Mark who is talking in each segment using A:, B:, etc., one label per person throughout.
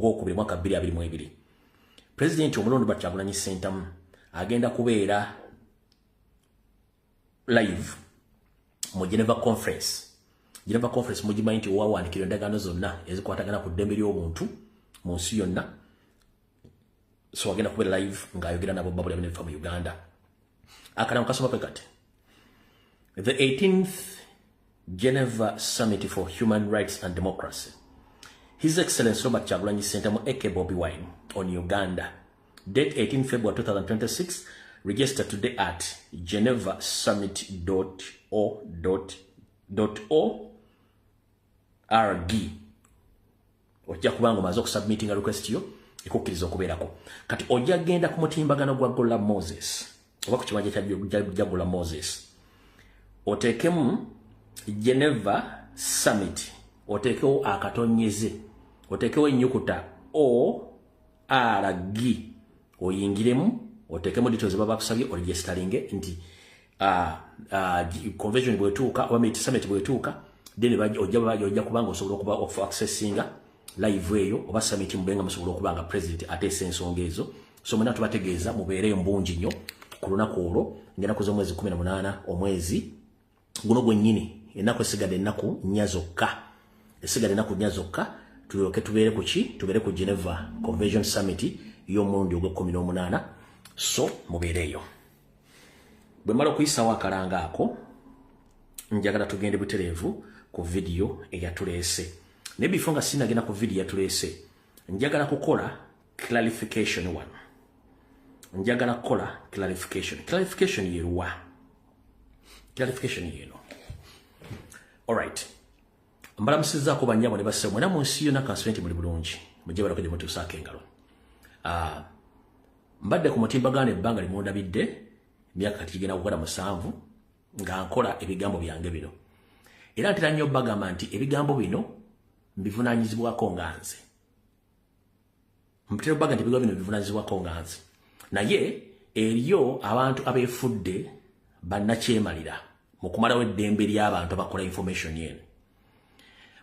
A: ogwokubiri mwaka 2022 President omulondo Kyagulanyi Ssentamu agenda kubeera live mu Geneva Conference. Geneva Conference mujimanyi nti wawandiikira endagaano zonna ezikwatagana ku ddembe ly'obuntu mu nsi yonna. So agenda kubeera live ng'ayogera nabo babula bnefa mu Uganda. Akalamu kasoma pe kati. The 18th Geneva Summit for Human Rights and Democracy. His Excellency Robert Kyagulanyi Ssentamu aka Bobi Wine on Uganda. Date 18 February 2026. Register today at genevaSummit.org. Ojja kubanga mazo submitting a request yo ikukkiriza okubeerako. Kati ojja genda ku mutimbagano gwa Gola Moses. Oba ku kibanja kya Gola Moses. Otekemu Geneva Summit. Otekewo akatonyeze. Otekewo ennyukuta ORG. Oyingiremu. Otekemu details baba kusabye registeringe nti convention bwetuuka oba summit bwetuuka then ojja kubanga osobola okuba of accessinga live eyo oba summit mubenga musobola okubanga president atese ensonga ezo. So muna tubategeeza mubeereyo mbungi nnyo ku lunaku olwo ng'ennaku z'omwezi 18 omwezi guno gwennyini ennaku esigadde ennaku nnya zokka tulyoke tubeere ku ki tubeere ku Geneva Convention Summit y'omulundi ogw'e18. So mubeereyo. Bwe mala okuyisaawo akalanga ako njagala tugende butereevu ku video eyatuleese. Ne before nga sinagenda ku video eyatuleese njagala kukola clarification one. Njagala kukola clarification yeruwa. Clarification yeno. Alright. Mbalamusizaako banyabo ne basse mwena mu nsi yonna kansenti muli bulungi. Mujje balako gye mutuusaako engalo. Mbadde ku mutimbagano ebbanga limundabidde myaka kati gigenda kukola 7 nga nkola ebigambo byange bino. Era ntera nnyo bagamba nti ebigambo bino mbivunaanyizibwako nga nze. Mpitira baga nti ebigambo bino bivunaanyizibwako nga nze. Naye eriyo abantu abeefudde bannakyemalira mu kumalawo eddembe ly'abantu abakola information yeno.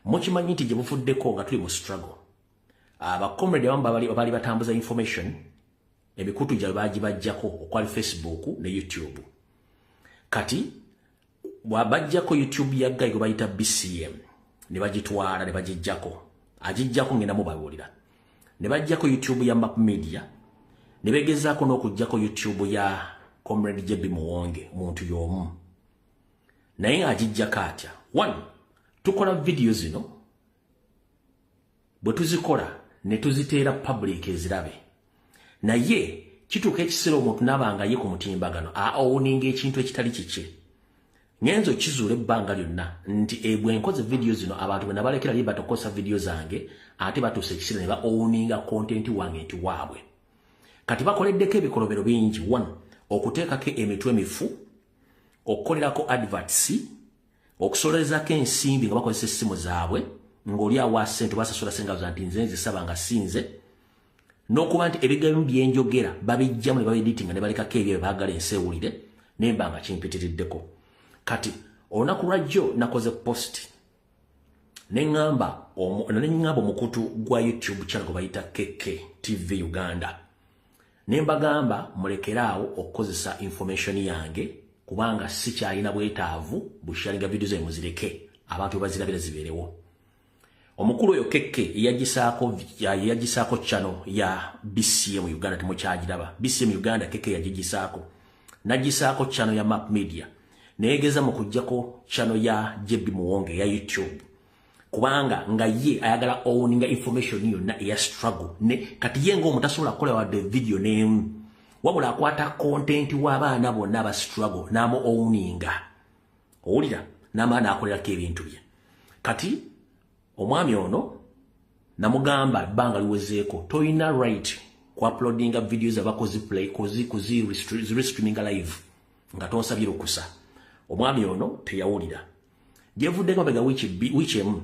A: Mukimanyi nti gye bufuddeko nga tuli mu struggle. Abakomrade abamu baali batambuza information emikutu gya bagibajjako okwali Facebook ne YouTube. Kati wabajjako YouTube ya guy gwe bayita BCM ne bagitwala ne bagijjako. Agijjako ngenda mubabuulira. Ne bajjako YouTube ya Map Media ne begezaako n'okujjako YouTube ya Comrade JB Muwonge muntu y'omu. Naye agijjako atya. 1. Tukola video zino bwe tuzikola ne tuziteera public ezirabe. Naye kituuka ekiseera omuntu n'abanga ye ku mutimbagano owuninga ekintu ekitali kikye. Ngenzo kizuula ebbanga lyonna nti bwe nkoze video zino abantu bwe nabalekera li batokosa video zange ate batuuse ekiseera ne owuninga content wange nti waabwe. Kati bakoleddeko ebikolobero bingi. 1. Okuteekako emitwe mifu, okukolerako adverts, okusolezako ensimbi nga bakozesa essimu zaabwe ng'oli awa ssente basasula senga za nti nze nzisaba nga sinze. N'okuba nti ebigambo byenjogera babijjamu ne babeditinga ne balekako ebyo baagala ensewulire nemba nga kimpitiriddeko. Kati olunaku lwajjo nakoze post neŋŋamba omukutu gwa YouTube channel gwe bayita KK TV Uganda. Nembagamba mulekeraawo okukozesa information yange kubanga sikyalina bwetaavu busharinga video ze muzireke abantu bazirabira zibeerewo. Omukulu oyo KK yagisaako channel ya BCM Uganda temukyagiraba. BCM Uganda KK yagisaako. Nagisaako channel ya Map Media. Neegeza mu kujjako channel ya JB Muwonge ya YouTube. Kubanga nga ye ayagala owning information yonna ya struggle. Ne kati ye ng'omutasobola kukola wadde video n'emu. Wabula akwata content w'abaana bonna aba struggle n'amu owninga. Owulira n'amaana akolerako ebintu bye. Kati omwami ono namugamba ebbanga liwezeeko toyina right ku uploadinga videos abakozi play kuzi restreaminga live nga tonsabye lukusa. Omwami ono teyawulira. Gyevuddeko bega wiki emu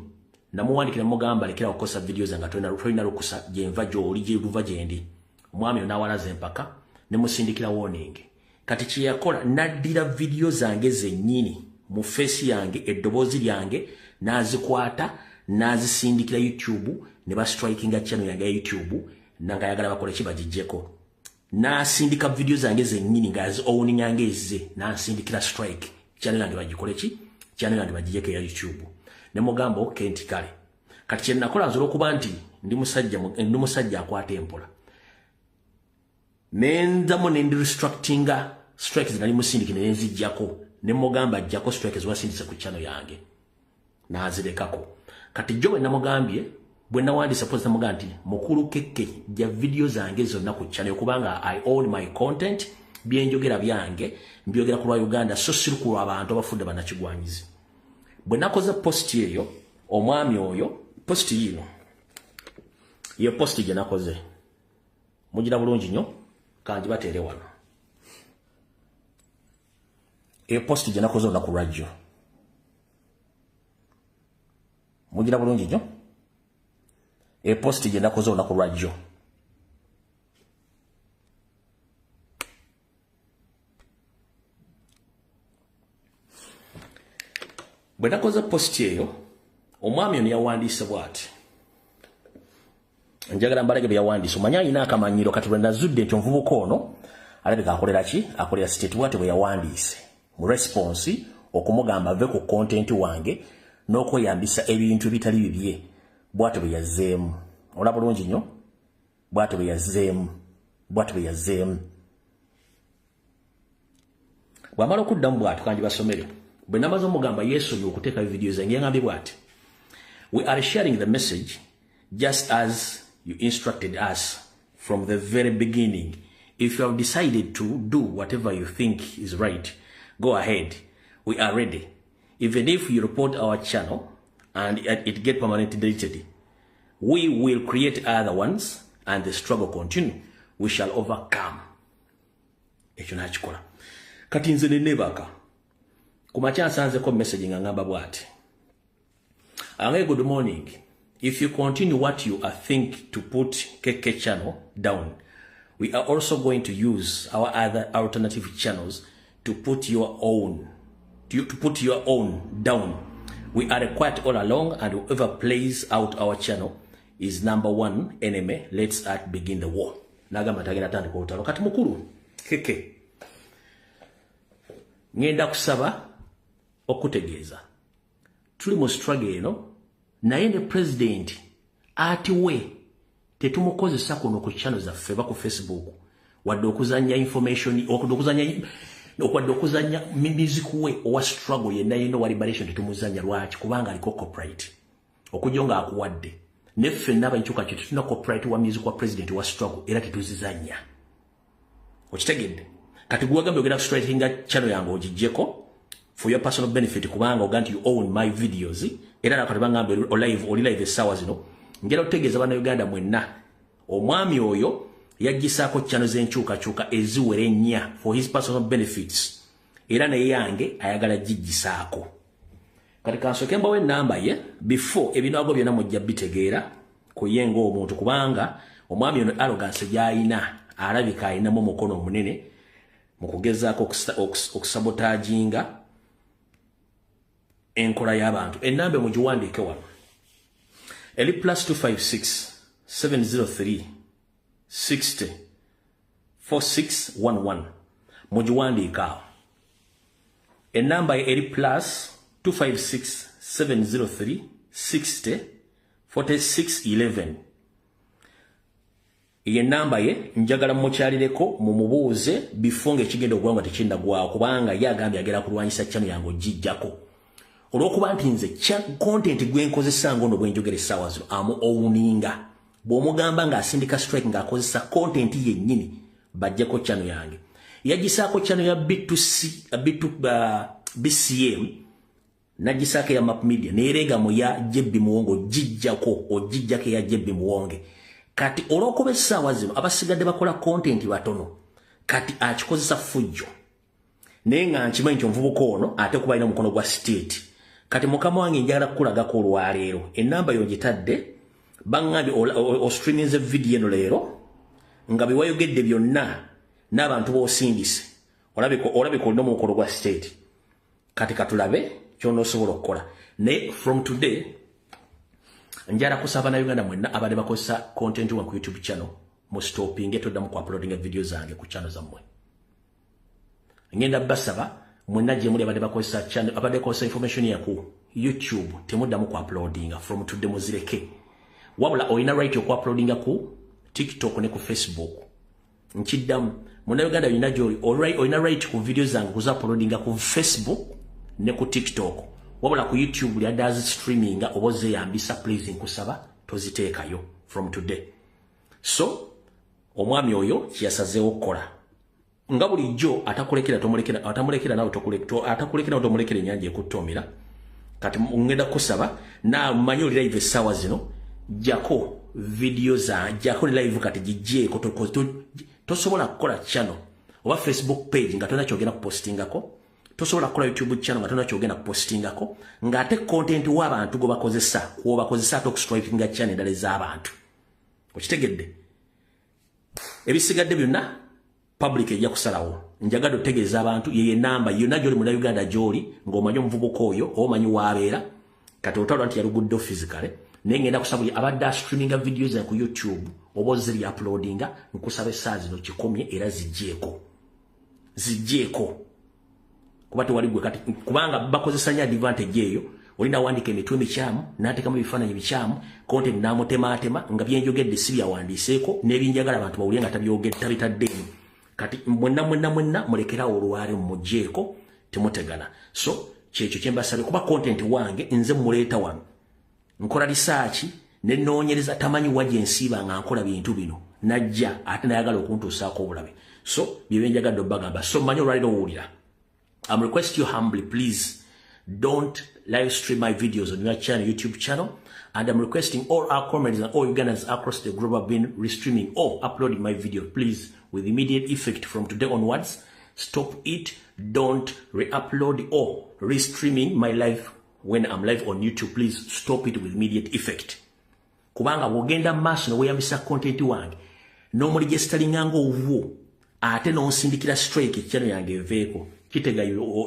A: namuwandikira mugamba lekera okukosa videos nga toyina lukusa gyenva gy'oli gyeruva gyendi. Omwami ono n'awalaza empaka ne musindikira warning. Kati kye yakola naddira video zange zennyini mu face yange eddoboozi lyange n'azikwata nazisindikira YouTube ne ba strikinga channel yange ya YouTube nanga yagala bakole kibajijjeko nasindika video zange zennyini ngazi owning yange ezze nasindikira strike channel yange bagikole ki channel yange bagijjeke ya YouTube ne mugambo kenti kale kati kye nakola nzola okuba nti ndi musajja akwata empola nendamo nendi restructinga strikes nali musindikira nenzijjako ne mugamba ajjako strikes wasindisa ku channel yange nazilekako kati jowe namugambye bwe nawandisa post namuga nti mukulu keke ja video zange zonna ku channel kubanga I own my content byenjogera byange mbyogera ku Uganda so siru ku abantu abafudde banakigwanyizi bwe nakoze post eyo omwami oyo post yino ye post je nakoze mugira bulungi nyo kanji batere wano e post je nakoze na ku radio mugira bulungi nyo e post je nakoze na ku radio bwe nakoze post eyo omwami ono yawandise bwati njagala mbalage bya wandise omanya ina akamanyiro kati bwe nazudde nti omuvubuka ono alabika akolera ki akolera state bwate bwe yawandise mu response okumugamba ave ku content wange n'okweyambisa ebintu bitali bibye bwate bwe yazzeemu olaba bulungi nnyo bwate bwe yazzeemu bwamala okuddamu bwati kanji basomere bwe namaze omugamba yesu okuteeka video zange yangambye bwati we are sharing the message just as you instructed us from the very beginning. If you have decided to do whatever you think is right, go ahead. We are ready. Even if you report our channel and it get permanently deleted, we will create other ones and the struggle continue. We shall overcome. Ekyo nakikola. Kati nze nebaka. Kumacha nsanze ko message ngamba bwati. Ange good morning. If you continue what you are think to put KK channel down, we are also going to use our other alternative channels to put your own down. We are quiet all along, and whoever plays out our channel is #1 enemy. Let's begin the war. Nagamba tagenda tandika olutalo. Kati mukulu KK ngenda kusaba okutegeeza tuli mu struggle eno naye ne president ati we tetumukozesa kuno ku channel zaffe ba ku Facebook wadde okuzanya information okuzanya music we owa struggle yenna yino wa liberation tetumuzanya lwaki kubanga aliko copyright okujonga akuwadde neffe naba nchuka kitu tuna copyright wa music wa president wa struggle era tetuzizanya okitegedde kati guwagambe ogenda strikinga channel yange ogijjeko for your personal benefit kubanga oganti you own my videos era nakati bangambe live esawa zino ngera otegeeza bana Uganda mwenna omwami oyo yagisaako channel zenchuka eziwere nnya for his personal benefits era naye yange ayagala gigisaako kati kansoke mbawe namba ye before ebinago byonna mujja bitegeera kuyengo omuntu kubanga omwami ono arrogance gyayina alabika ayinamu mukono munene mukugezaako okusabotaginga enkola y'abantu enamba mugiwandiike wano eli +256 703 60 4611 mugiwandiika awo enamba eli +256 703 60 4611 ye namba ye njagala mukyalireko mumubuuze before ng'ekigenda okugwa nga tekindagwawo kubanga yagambye agera kulwanyisa channel yange ogijjako olwokuba nti nze content gwenkozesa ngono bwenjogera essaawa zino amu owuninga bw'omugamba ng'asindika strike ng'akozesa content yennyini bajjeko channel yange yagisaako channel ya BCM nagisaako ya Map Media neerega mu ya Jebbi Muwonge ogijjako ya Jebbi Muwonge kati olwokuba essaawa zino abasigadde bakola content batono kati akikozesa fujjo naye nga nkimanyi nti omuvubuka ono ate kuba alina omukono gwa state kati mukama wange njagala kukulagako olwaleero enamba yongitadde bangambye ostreaminze video eno leero nga biwayogedde byonna n'abantu b'osindise olabika olina omukono gwa state kati katulabe ky'onoosobola okukola naye from today njala kusaba na Uganda mwenna abali bakosa content wa ku YouTube channel mu stopping eto damu ku uploading video zange ku channel zammwe ngenda basaba mwenna je muli abali bakosa channel abali bakosa information ya ku YouTube temuddamu ku uploading from today muzireke wabula oyina right ku uploading ku TikTok ne ku Facebook nchiddamu muna Uganda yina joli alright oyina right ku video zange ku uploading ku Facebook ne ku TikTok wabula ku YouTube ya does streaming oboze yambisa please nkusaba toziteekayo from today so omwami oyo kiyasazeewo okukola nga bulijjo atamulekera nawe atakulekera otomulekera ennyanja ekuttomera kati ngenda kusaba na mmanyi oli live essaawa zino jako video za jako live kati gijjeeko tosobola kukola channel oba Facebook page nga tolina kyogenda kupostingako tosobola kukola YouTube channel nga tolina kyogenda kupostingako ng'ate content w'abantu gobakozesa kubakozesa okustripinga channel endala ez'abantu okitegedde ebisigadde byonna public ejja kusalawo njagala otegeeza abantu yeye namba yonna gy'oli mu Uganda gy'oli ng'omanyi omuvubuka oyo omanyi w'abeera kati otalwa nti yaluguddewo physically naye ngenda kusaba buli abadde streaminga videos ku YouTube oba oziri uploadinga nkusaba essaawa zino kikomye era zijjeeko kuba tewali gwe kati kubanga bakozesa nnyo advantage eyo olina wandika emitwe mikyamu n'ateekamu ebifaananyi bikyamu content n'amutematema nga byenjogedde si byawandiiseeko n'ebinjagala abantu bawulire nga tabitaddeemu kati mwenna mulekerawo olwali mujjeeko temutegana so kyekyo kyembasabye kuba content wange nze muleeta wano nkola research ne noonyereza tamanyi waje nsiiba nga nkola bintu bino najja ate nayagala okuntuusaako obulabe so byebenjagadde obbagamba so manyi olwaliro owulira I'm request you humbly please don't live stream my videos on your channel YouTube channel and I'm requesting all our comrades and all Ugandans across the globe have been restreaming or uploading my video please with immediate effect from today onwards stop it don't re-upload or restreaming my live when I'm live on YouTube please stop it with immediate effect kubanga wogenda maaso noweyambisa content wange nomuli gestalinganga ovwo ate nonsindikira strike channel yange eveeko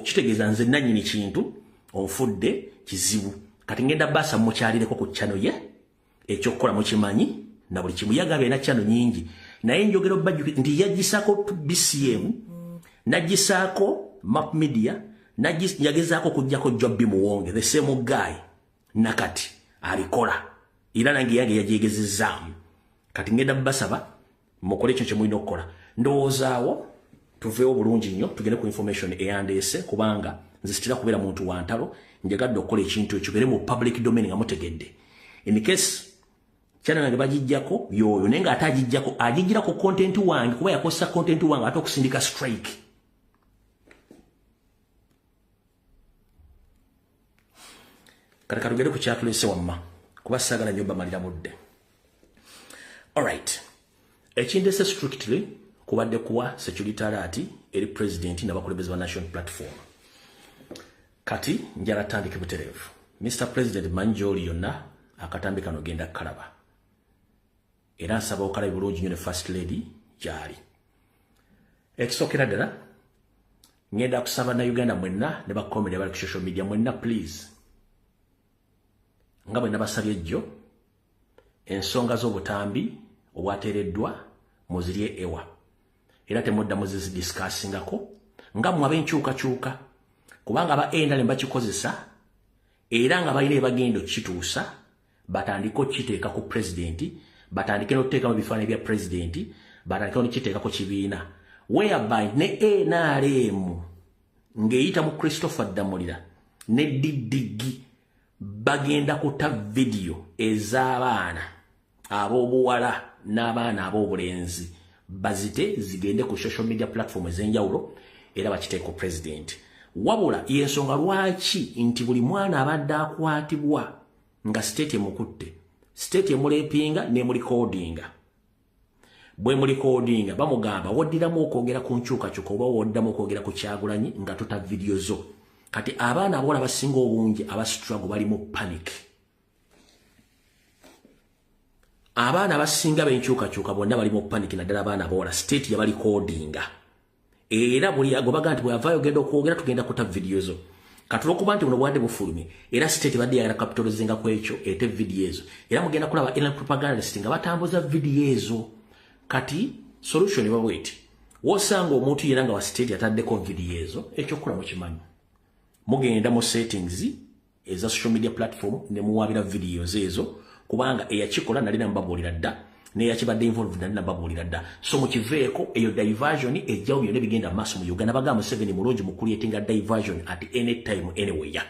A: kitegeeza nze nannyini kintu onfudde kizibu kati ngenda basa mukyalireko ku channel ye ekyokukola mukimanyi na buli kimu yagaba ena channel nyingi naye njogera obajju nti yagisaako BCM nagisaako Map Media yagezaako kujjako Jobbi Muwonge the same guy nakati alikola era nange yange yajegezezzaamu kati ngenda basaba mukole ekyo kyemulina okukola ndowoozaawo tuveewo bulungi nnyo tugende ku information eyandeese kubanga nze sitira kubeera muntu wa ntalo njagadde okukola ekintu ekyo kibeere mu public domain nga mutegedde in case channel yange bagijjako yoyo naye nga ate agijjira ku content wange kuba yakozesa content wange ate okusindika strike kati katugende ku kyatuleese wamma kuba saagala nnyo bamalira mudde alright ekindeese strictly kubadde kuwa security alert eri president n'abakulembeze ba national platform kati njala tandike butereevu Mr. President manjoli yonna akatambi kano genda kalaba era nsaba okala bulungi nnyo ne first lady gyali ekisookera ddala ngenda kusaba na Uganda mwenna ne bakomedi abali ku social media mwenna please nga bwe nabasabye ejjo ensonga z'obutambi obwateereddwa muzirye ewa era temuddamu zizidiscussingako nga mmwe ab'enkyukakyuka kubanga aba endale bakikozesa era nga balina ebagenda okukituusa batandike okukiteeka ku pulezidenti batandike n'okuteeka mu bifaananyi bya pulezidenti batandike n'okukiteeka ku kibiina whereby ne NRM ng'eyita mu Christopher Damulira ne Didigi bagenda kuta video ez'abaana ab'obuwala n'abaana ab'obulenzi bazite zigende ku social media platform ez'enjawulo era bakiteeka ku president wabula yensonga lwaki nti buli mwana abadde akwatibwa nga state emukutte state emulepinga n'emulikodinga bwe mulikodinga bamugamba woddiramu okwogera ku nkyukakyuka oba woddamu okwogera ku Kyagulanyi nga tuta video zo kati abaana abawala basinga obungi abastruggle bali mu panic abaana abasinga b'enkyukakyuka bonna bali mu panic naddala abaana abawala state yabalikodinga era buli agobaga nti bw'avaayo ogenda okwogera tugenda kuta video zo Katulokuba nti buno bwadde bufulumye era state badde yagala capitalizinga ku ekyo ete video ezo era mugenda kulaba ina propagandist nga batambuza video ezo kati solution babweti wosanga omuntu yera nga wa state ataddeko video ezo ekyo kula mu kimanyi mugenda mu settings eza social media platform ne muwabira videos ezo kubanga eyakikola nali nambabulira dda ne yakibadde involved nali nambabulira dda so mukiveeko eyo diversion ejjawo byonna bigenda maaso mu Uganda baga Museveni mulungi mu creating diversion at any time anywhere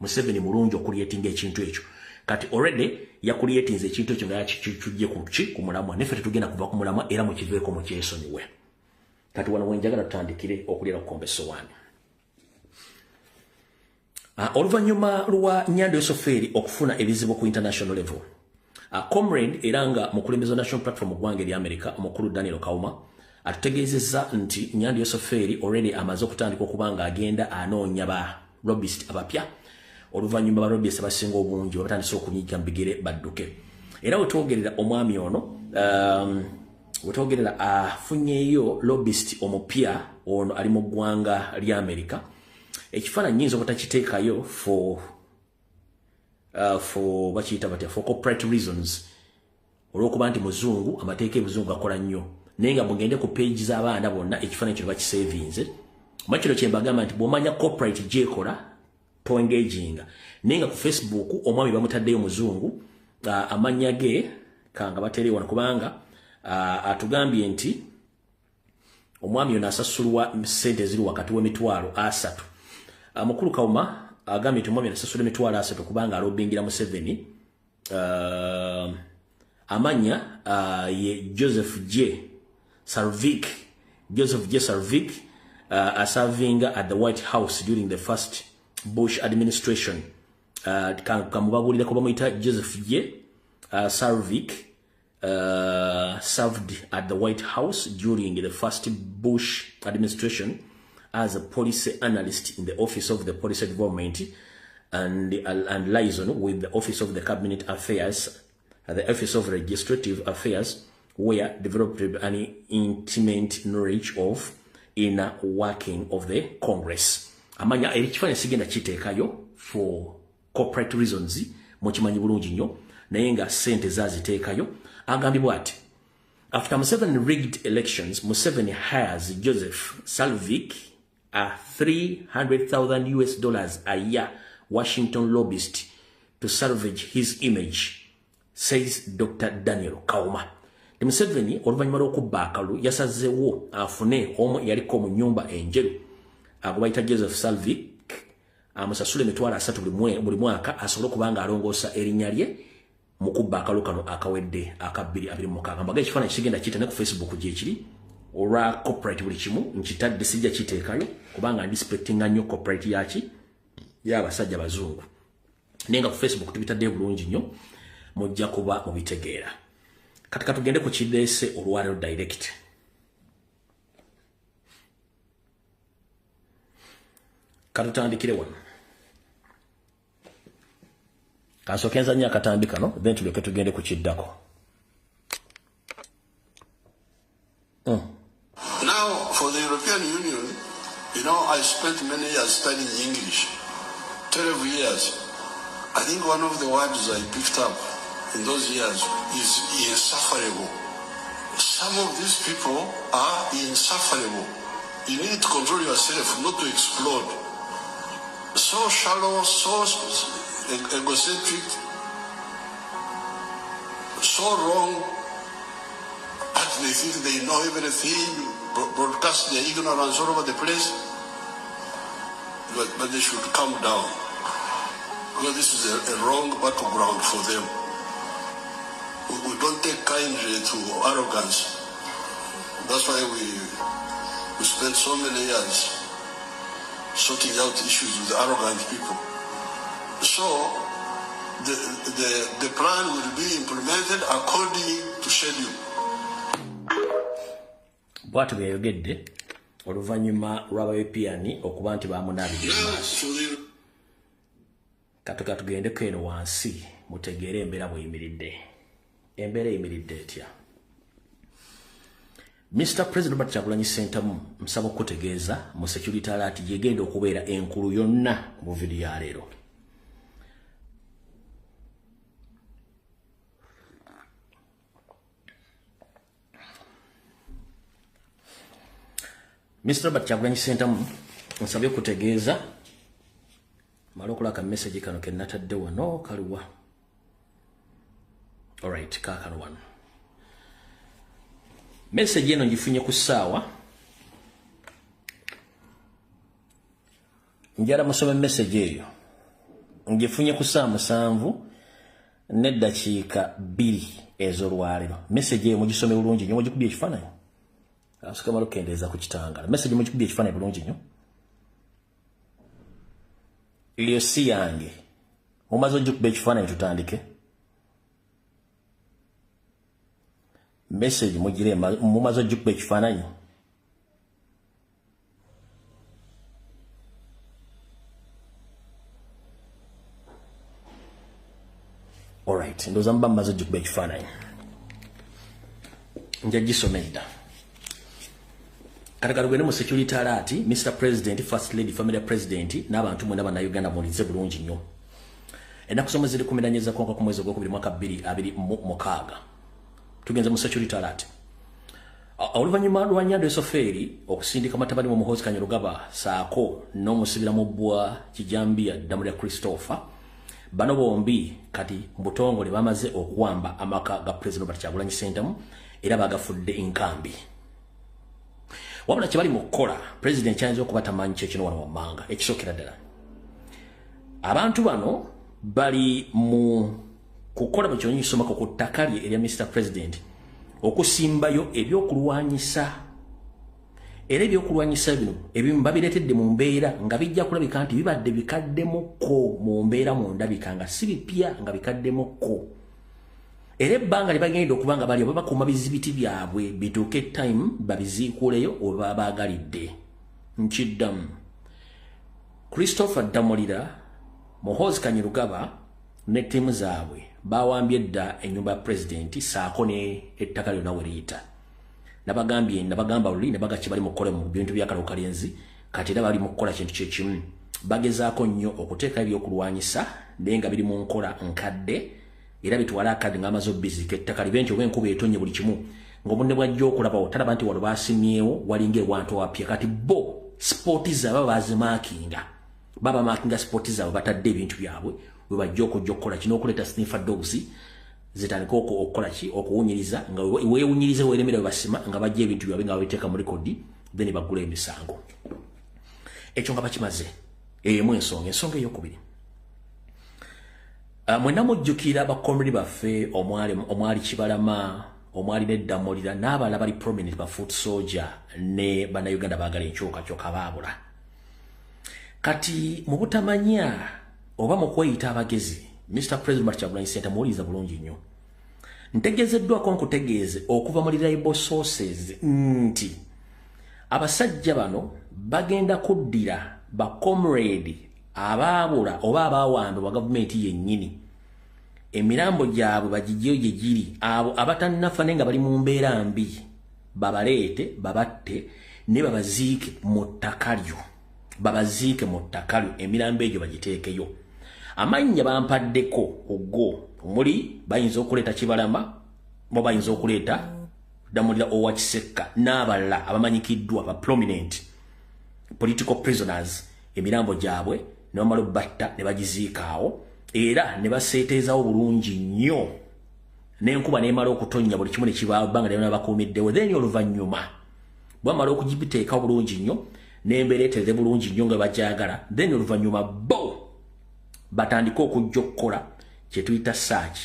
A: Museveni mulungi creating ekintu ekyo kati already ya creating ekintu ekyo nga yakijje ku mulamwa ne fete tugenda kuva ku mulamwa era mukiveeko mu kyesonyiwe kati wano wenjagala tutandikire okulira kukombeso wani oluvanyuma lwa Nyando Yosoferi okufuna ebizibu ku international level comrade eranga mukulembeza national platform gwange eri America omukulu Daniel Kauma atutegezeza nti Nyando Yosoferi already amaze okutandika okubanga agenda anoonya ba lobbyist abapya oluvanyuma ba lobbyist abasinga obungi batandise okunyiga mbigere badduke era wetwogerera omwami ono wetwogerera afunyeeyo lobbyist omupya ono ali mu ggwanga lya America ekifana nyinzo batakiteekayo for bachita batya for corporate reasons olwokuba nti muzungu amateeka ebuzungu akola nnyo naye nga mugende ku page z'abaana bonna ekifana ekyo bakisavinze makiro kyembagamba nti bw'omanya corporate gyekola to engaging naye nga ku Facebook omwami bamutaddeyo muzungu amanya ge kanga baterewa kubanga atugambye nti omwami ono asasulwa sente ziri wakati w'emitwalo 3 mukulu Kauma agambye nti omwami asasula emitwalo 3 kubanga alobingira Museveni amanya ye Joseph J. Sarvik serving at the White House during the first Bush administration kamubabulira ko bamuyita Joseph J. Sarvik served at the White House during the first Bush administration as a policy analyst in the Office of the Policy Development and liaison with the Office of the Cabinet Affairs, the Office of Legislative Affairs, where developed an intimate knowledge of inner working of the Congress. Amanya erichifanya sigenda kiteekayo for corporate reasons mukimanyi bulungi nnyo naye nga sente zaziteekayo agambibwa ati after Museveni rigged elections, Museveni hires Joseph Salvik, a $300,000 a year Washington lobbyist to salvage his image, says Dr. Daniel Kauma. Museveni oluvanyuma lw'okubba akalu yasazeewo afune omu yaliko mu nnyumba enjeru agubayita Joseph Salvik amusasule emitwalo 3 buli mwaka asobole okubanga alongoosa erinnya lye mu kubba akalu kano akawedde aka 2026 mbaga ekifaananyi kigenda kiyita ne ku Facebook gyekiri olwa corporate buli kimu nkitadde sijja kiteekayo kubanga ndispectinga nnyo corporate yaki y'abasajja bazungu naye nga ku Facebook tubitadde bulungi nnyo mujja kuba mubitegeera katika tugende ku kideese olwalero direct katutandikire wano kasokenza nnyo akatambi kano then tulyoke tugende ku kiddako.
B: Now, for the European Union, you know, I spent many years studying English, 12 years. I think one of the words I picked up in those years is insufferable. Some of these people are insufferable. You need to control yourself, not to explode. So shallow, so egocentric, so wrong. They think they know everything, broadcast their ignorance all over the place. But they should calm down. Because this is a wrong battleground for them. We don't take kindly to arrogance. That's why we spend so many years sorting out issues with arrogant people. So the plan will be implemented according to schedule.
A: Bwatu byayogedde oluvanyuma lw'abayopiani okuba nti baamunaabira maaso. Katuka tugendeko eno wansi mutegeere embeera bw'eyimiridde. Embeera eyimiridde etya? Mr. President Robert Kyagulanyi Ssentamu nsaba okutegeeza mu security alert yegenda okubeera enkulu yonna mu video ya leero. Mr. Robert Kyagulanyi Ssentamu nsabye okutegeeza mala okulaka message kano ke natadde wano kaliwa. Alright, kaakano wano. Message eno ngifunye ku ssaawa. Njala musome message eyo. Ngifunye ku ssaawa 7 n'eddakiika 2 ez'olwaleero. Message eyo mugisome bulungi nnyo mugikubye ekifaananyi. Asikamala okukendeeza ku kitangala. Message mugikubye ekifaananyi bulungi nnyo. Iyo si yange. Mumaze ogikubye ekifaananyi tutandike. Message mugire mumaze ogikubye ekifaananyi. Alright, ndoza mba mumaze ogikubye ekifaananyi. Nja gisomedda. Katakalugwe mu security alert, Mr. President, First Lady, Family President, n'abantu mwena bana Uganda mulize bulungi nnyo. Ennaku zomwe ziri 10 z'Okwoka ku mwezi gw'okubiri mwaka 2026. Tugenze mu security alert. Oluvannyuma lwa Nyando Esoferi okusindika matabani mu Muhoozi Kanyarugaba saako n'omusibira mu Bwa Kijambia Damulya Christopher. Bano bombi kati mbutongole bamaze okuwamba amaka ga President Robert Kyagulanyi Ssentamu era bagafudde enkambi. Wabula kibali mu kukola President kyanze okubatamanyi kino wano wammanga ekisookera ddala. Abantu bano bali mu kukola bwe kyonyi kisomako ku ttaka lye erya Mr. President okusimbayo ebyokulwanyisa era ebyokulwanyisa bino ebimu babireetedde mu mbeera nga bijja kulabika nti bibadde bikaddemukko mu mbeera mu ndabika nga si bipya nga bikaddemukko era ebbanga lye bagenda okuba nga bali babakuuma bizibiti byabwe bituuke time babiziikuleyo oba baagalidde. Nkiddamu Christopher Damulira Muhoozi Kanyarugaba ne ttiimu zaabwe bawambye dda ennyumba ya President saako ne ettaka lyonna we liyita. Nabagamba luli ne bagaki bali mu kukola mu bintu bya Kalookalenzi kati era bali mu kukola kintu kyekimu. Bagezaako nnyo okuteeka ebyokulwanyisa naye nga biri mu nkola nkadde era bitwala akadde ng'amaze obbizika ettaka libenti oba enkuba etonye buli kimu ng'obunne bwajja okulabawo talaba nti wano baasimyewo walinga ewantu wapya kati bo spooti zaabwe bazimaakinga. Baba makinga spooti zaabwe batadde ebintu byabwe we bajja okujja okukola kino okuleeta sniffer dogs zitandika okukola ki okuwunyiriza nga weewunyirize weeremera we basima nga bajja ebintu byabwe nga babiteeka mu rekodi then bagula emisango. Ekyo nga bakimaze emu ensonga ey'okubiri. Mwenna mujjukira bakomuli baffe omwali Kibalama omwali n'Eddamulira n'abalala bali prominent ba foot soldier ne bannayuganda baagala enkyukakyuka baabula. Kati mu butamanya oba mu kweyita abagezi Mr. President Kyagulanyi Ssentamu muwuliriza bulungi nnyo. Ntegeezeddwako nkutegeeze okuva mu reliable sources nti abasajja bano bagenda kuddira ba comrade abaabula oba abaawambe wa gavumenti yennyini emirambo gyabwe bagijjeyo gye giri abo abatannafa naye nga bali mu mbeera mbi babaleete babatte ne babaziike mu ttaka lyo. Babaziike mu ttaka lyo emirambo egyo bagiteekeyo. Amannya bampaddeko ogwo omuli bayinza okuleeta Kibalama bo bayinza okuleeta Damulira owa Kisekka n'abalala abamanyikiddwa ba prominent political prisoners emirambo gyabwe ne bamala obbatta ne bagiziikaawo era ne baseeteezawo bulungi nnyo n'enkuba n'emala okutonnya buli kimu ne kibaawo ebbanga lyonna bakuumiddewo then oluvannyuma bwamala okugibiteeka bulungi nnyo n'embeera eterere bulungi nnyo nga bagyagala then oluvannyuma bo batandika okujja okukola kye tuyita search.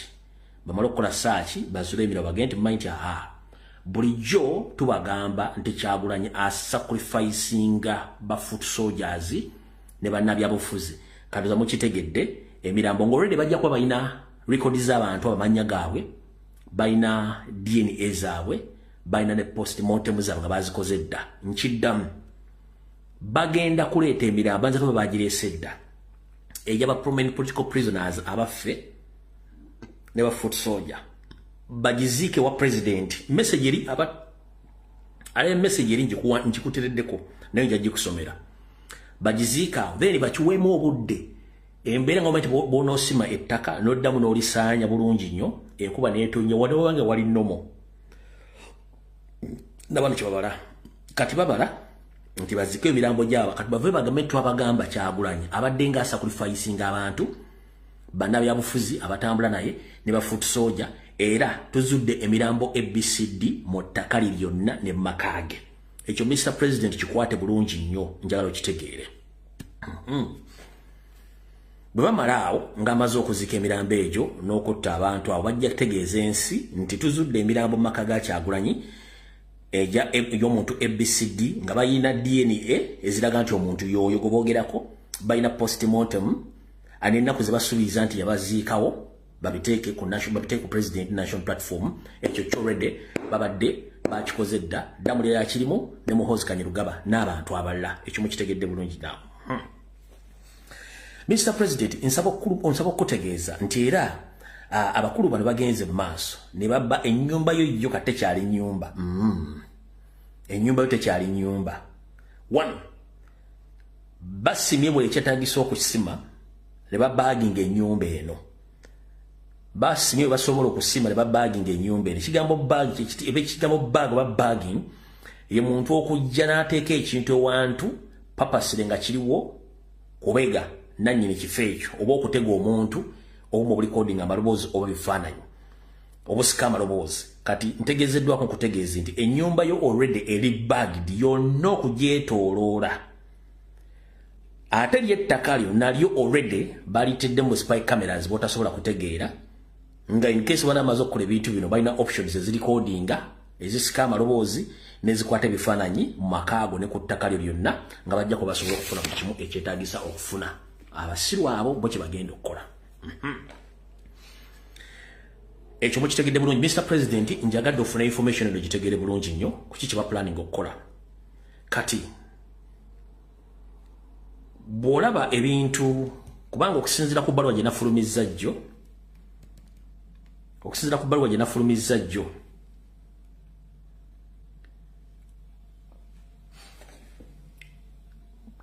A: Bamala okukola search bazula emirabo bagende mumanyi nti bulijjo tubagamba nti Kyagulanyi asacrificinga ba foot soldiers ne bannabyabufuzi katuza mukitegedde emirambo ng'olwedde bajja kuba balina rekodi z'abantu abamanya gaabwe balina DNA zaabwe balina ne postmortem zaabwe nga bazikoze dda. Nkiddamu bagenda kuleeta emirambo banza tuba bagireese dda ejaba prominent political prisoners abaffe ne ba foot soldier bagiziike wa president. Message eri ale message eri njikutereddeko nayo njajja kusomera bagiziika then bakiweemu obudde embeera nga omati bonoosima ettaka n'oddamu n'olisaanya bulungi nnyo enkuba neetonya wanawange wali nnomo nabano kyebabala kati babala nti baziko emirambo gyabo kati bave bagambe twabagamba Kyagulanyi abadde nga sacrificing abantu bannabyabufuzi abatambula naye ne bafuuti soja era tuzudde emirambo ABCD mu ttaka lyonna ne makage ekyo Mr. President kikwate bulungi nnyo njagala okitegeere bwe bamala awo ng'amaze okuzika emirambo egyo n'okutta abantu abo bajja kutegeeza ensi nti tuzudde emirambo mu maka ga Kyagulanyi ey'omuntu ABCD nga bayina DNA eziraga nti omuntu y'oyo gwe boogerako bayina postmortem anennaku ze basuubiza nti yabaziikawo babiteeke ku President National Platform ekyo kyolredde babadde bakikoze dda Damulira yakirimu ne Muhoozi Kanyerugaba n'abantu abalala ekyo mukitegedde bulungi naawe Mr. President nsaba okukutegeeza nti era abakulu bano bagenze mu maaso ne babba ennyumba yo kati tekyali nnyumba ennyumba yo tekyali nnyumba one basimye bwe ekyetaagisa okukisima ne babaaginga ennyumba eno basimye basobola okusima ne babaaginga ennyumba eno ekigambo bag oba bagging ye muntu okujja n'ateeka ekintu ewantu papasire nga kiriwo kubega nannyini kifo ekyo oba okutega omuntu oba obulikoding amaloboozi oba bifaananyi obusika amaloboozi kati ntegeezeddwako nkutegeezi nti ennyumba yo already eri bagged yonna okugyetooloola ate ly'ettaka lyo nalyo already balitedde mu spy cameras botasobola kutegeera nga in case bana amaze okukola ebintu bino balina options ezirikodinga ezisika amaloboozi nezikwata ebifaananyi mu makaago ne ku ttaka lyo lyonna nga bajja ko basobola okufuna ku kimu ekyetaagisa okufuna abasiru abo bo kye bagenda okukola ekyo mukitegedde bulungi Mr. President njagadde ofuna information eno gitegere bulungi nnyo kuki kye baplanning okukola kati bw'olaba ebintu kubanga okusinziira ku bbaluwa gye nafulumizza jjo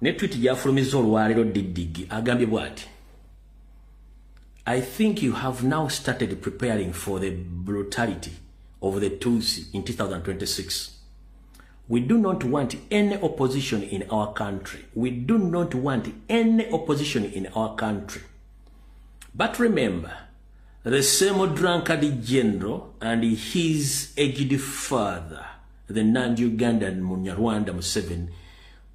A: ne tweet gyafulumizza olwaleero Didigi agambye bw'ati I think you have now started preparing for the brutality of the Tutsi in 2026. We do not want any opposition in our country. We do not want any opposition in our country. But remember, the same drunkard general and his aged father, the non-Ugandan Munyarwanda Museveni,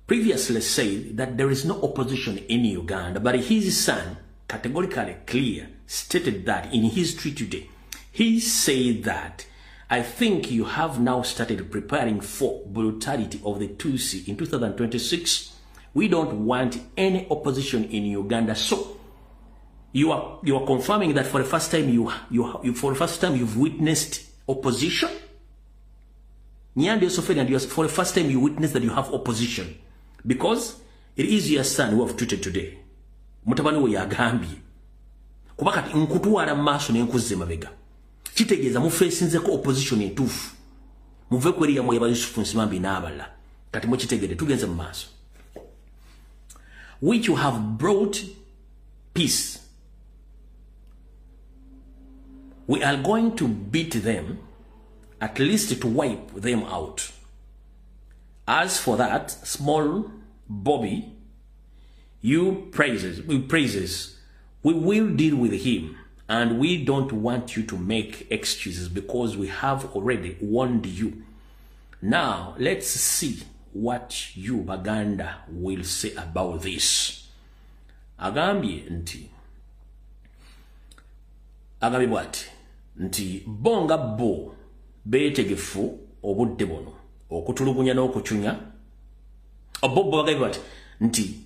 A: previously said that there is no opposition in Uganda, but his son categorically clear stated that in history today. He said that I think you have now started preparing for brutality of the Tutsi in 2026. We don't want any opposition in Uganda. So you are confirming that for the first time you've witnessed opposition. For the first time you witnessed that you have opposition, because it is your son who have tweeted today. Mutabani we yagambye kuba kati nkutwala maaso n'enkuzze mabega kitegeeza mufeesinzeko opposition entuufu muve ku eriya mweba Yusufu Nsimambi n'abalala kati mukitegedde tugenze mu maaso which you have brought peace. We are going to beat them, at least to wipe them out. As for that small Bobby, we will deal with him, and we don't want you to make excuses because we have already warned you. Now, let's see what you Baganda will say about this. Agambye bwati nti bonga bo beetegefu obudde bono okutulugunya n'okucunya obobbo bagambye bwati nti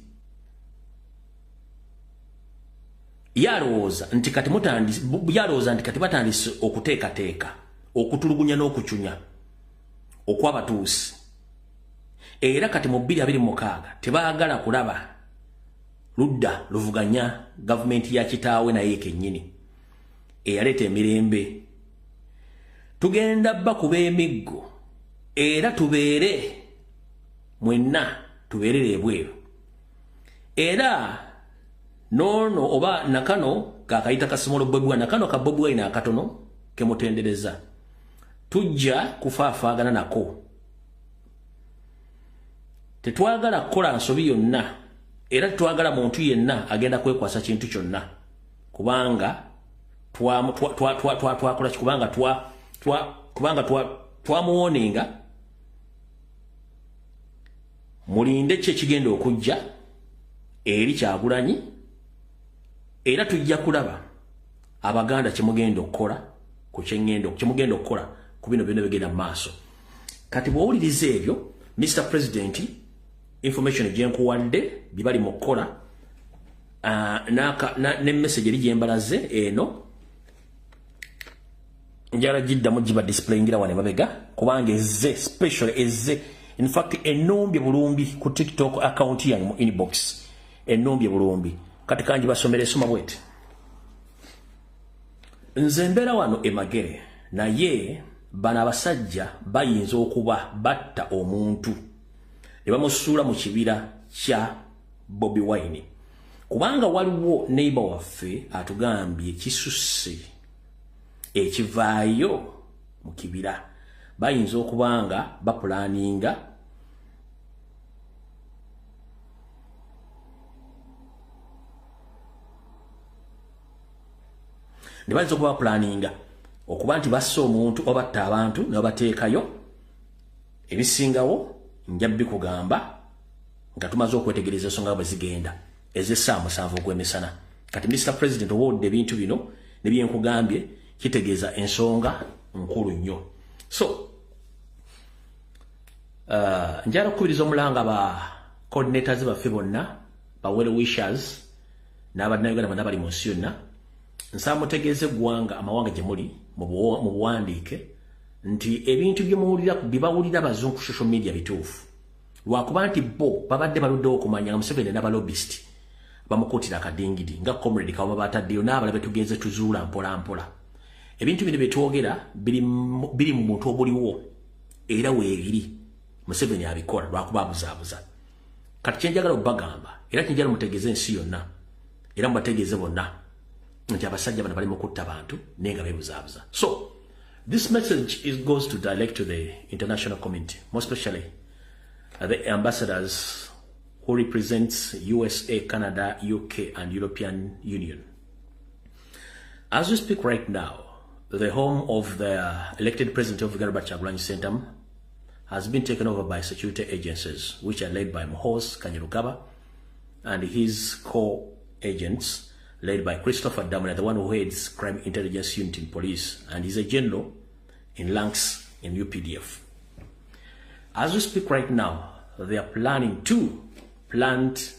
A: yalowooza nti kati batandise okuteekateeka okutulugunya n'okucunya okw'abatuusi era kati mu 2026 tebaagala kulaba ludda luvuganya gavumenti ya kitaawe naye kennyini eyaleeta emirembe. Tugenda bakuba emiggo era tubeere mwenna tubeerere ebweru era nono oba nakano kakayita kasimolo bwebwa nakano ka Bobi Wine akatono kemutendereza tujja kufaafagana nako tetwagala kukola nsobi yonna era twagala muntu yenna agenda kwekwasa kintu kyonna kubanga twakola kubanga twamuwoninga mulinde kye kigenda okujja eri Kyagulanyi era tujja kulaba abaganda kyemugenda okukola ku kyemugenda okukola ku bino byonna bigenda maaso kati bw'owuliriza ebyo Mr. President information gyenkuwadde bibali mu kukola ne message eri gyembalaze eno njala giddamu giba displayingira wane mabega kubanga ezze special ezze in fact ennumbye bulumbi ku TikTok account yange mu inbox ennumbye bulumbi kati kanji basomere soma bwete nze mbeera wano Emagere naye bana abasajja bayinza okuba batta omuntu ne bamusuula mu kibira kya Bobi Wine kubanga waliwo neighbor waffe atugambye kisusse ekivaayo mu kibira bayinza okubanga bapulaninga ne bayinza okuba bapulaninga okuba nti bassa omuntu obatta abantu ne babateekayo ebisingawo njabbi kugamba nga tumaze okwetegereza ensonga bwe zigenda ez'essaawa 7 ogw'emisana kati Mr. President owodde ebintu bino ne byenkugambye kitegeeza ensonga nkulu nnyo so njala okukubiriza omulanga ba coordinators baffe bonna ba well wishers n'abannayuganda bonna bali mu nsi yonna nsaba mutegeeze eggwanga amawanga gye muli mu buwandiike nti ebintu bibawulira bazungu ku social media bituufu lwakuba nti bo babadde baluddewo okumanya nga Museveni n'abalobist bamukuutira akadingidi nga comrade Kawuma bataddeyo n'abalala betugenze tuzuula mpola mpola ebintu bino byetwogera biri mu muntu obuliwo era weebiri Museveni abikola lwakuba abuzaabuza kati kyenjagala okubagamba era kyenjagala mutegeeze ensi yonna era mubategeeze bonna nti abasajja bano bali mu kutta bantu naye nga beebuzaabuza so this message goes to direct to the international community, more especially the ambassadors who represent USA, Canada, UK, and European Union. As we speak right now, the home of the elected president of Robert Kyagulanyi Ssentamu has been taken over by security agencies, which are led by Muhoozi Kainerugaba and his co-agents, led by Christopher Damula, the one who heads Crime Intelligence Unit in police, and he's a general in ranks in UPDF. As we speak right now, they are planning to plant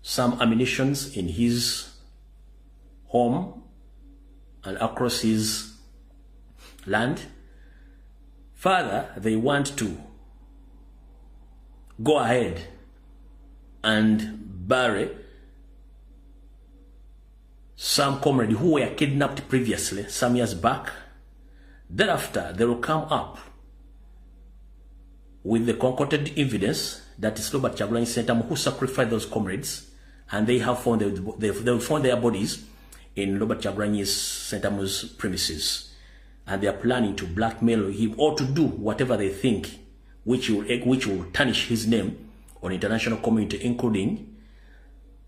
A: some ammunitions in his home and across his land. Further, they want to go ahead and bury some comrades who were kidnapped previously, some years back. Thereafter, they will come up with the concocted evidence that is Robert Kyagulanyi Ssentamu who sacrificed those comrades, and they have found they found their bodies in Robert Kyagulanyi Ssentamu's premises, and they are planning to blackmail him or to do whatever they think, which will tarnish his name on international community, including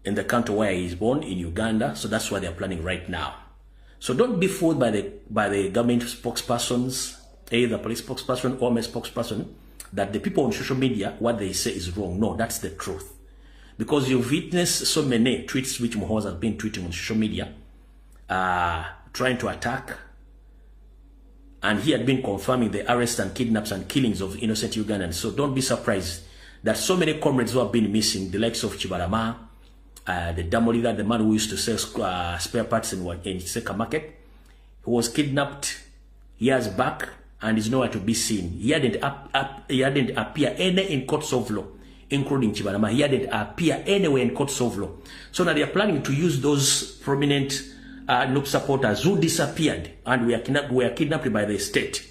A: in the country where he is born, in Uganda. So that's what they are planning right now. So don't be fooled by the government spokespersons, either police spokesperson or my spokesperson, that the people on social media, what they say is wrong. No, that's the truth. Because you've witnessed so many tweets which Muhoozi has been tweeting on social media, trying to attack, and he had been confirming the arrests and kidnaps and killings of innocent Ugandans. So don't be surprised that so many comrades who have been missing, the likes of Chibalama, the Damolida, the man who used to sell spare parts in Seka Market, who was kidnapped years back and is nowhere to be seen. He hadn't appear anywhere in courts of law, including Chibalama. He hadn't appear anywhere in courts of law. So now they are planning to use those prominent NUP supporters who disappeared and were kidnapped by the state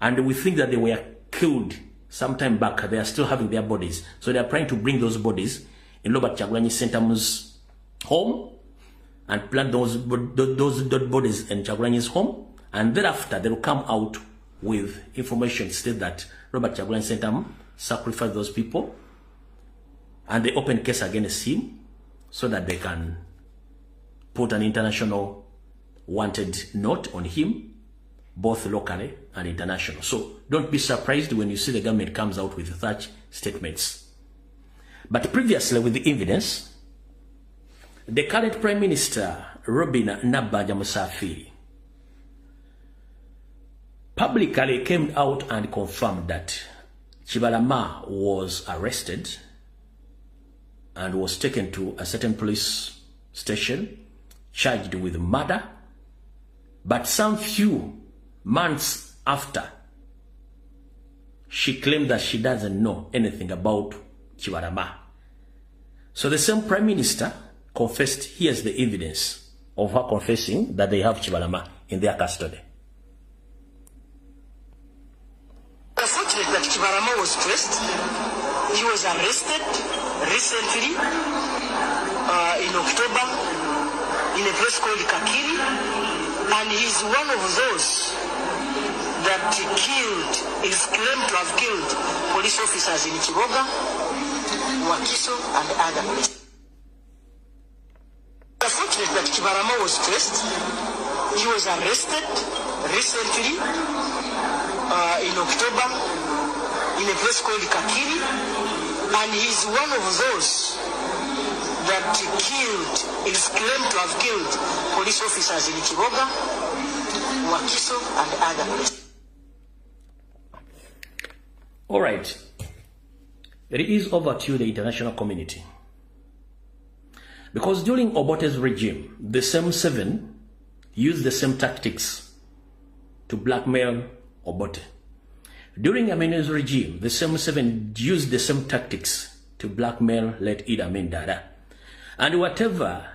A: And we think that they were killed some time back. They are still having their bodies. So they are trying to bring those bodies in Robert Kyagulanyi Ssentamu's home and plant those dead bodies in Kyagulanyi's home. And thereafter, they will come out with information state that Robert Kyagulanyi Ssentamu sacrificed those people. And they open case against him so that they can put an international wanted note on him, both locally and international. So don't be surprised when you see the government comes out with such statements. But previously, with the evidence, the current Prime Minister, Robin Nabbanja Musafiri, publicly came out and confirmed that Kibalama was arrested and was taken to a certain police station, charged with murder. But some few months after, she claimed that she doesn't know anything about Kibalama. So the same Prime Minister confessed. Here's the evidence of her confessing that they have Kibalama in their custody.
C: Unfortunately, that Kibalama was traced. He was arrested recently in October in a place called Kakiri, and he's one of those that is claimed to have killed police officers in Kiboga, Wakiso, and other places. Unfortunately, that Kibalama was traced. He was arrested recently in October in a place called Kakiri, and he's one of those that is claimed to have killed police officers in Kiboga, Wakiso, and other places.
A: All right. It is over to the international community. Because during Obote's regime, the same seven used the same tactics to blackmail Obote. During Aminu's regime, the same seven used the same tactics to blackmail late Idi Amin Dada. And whatever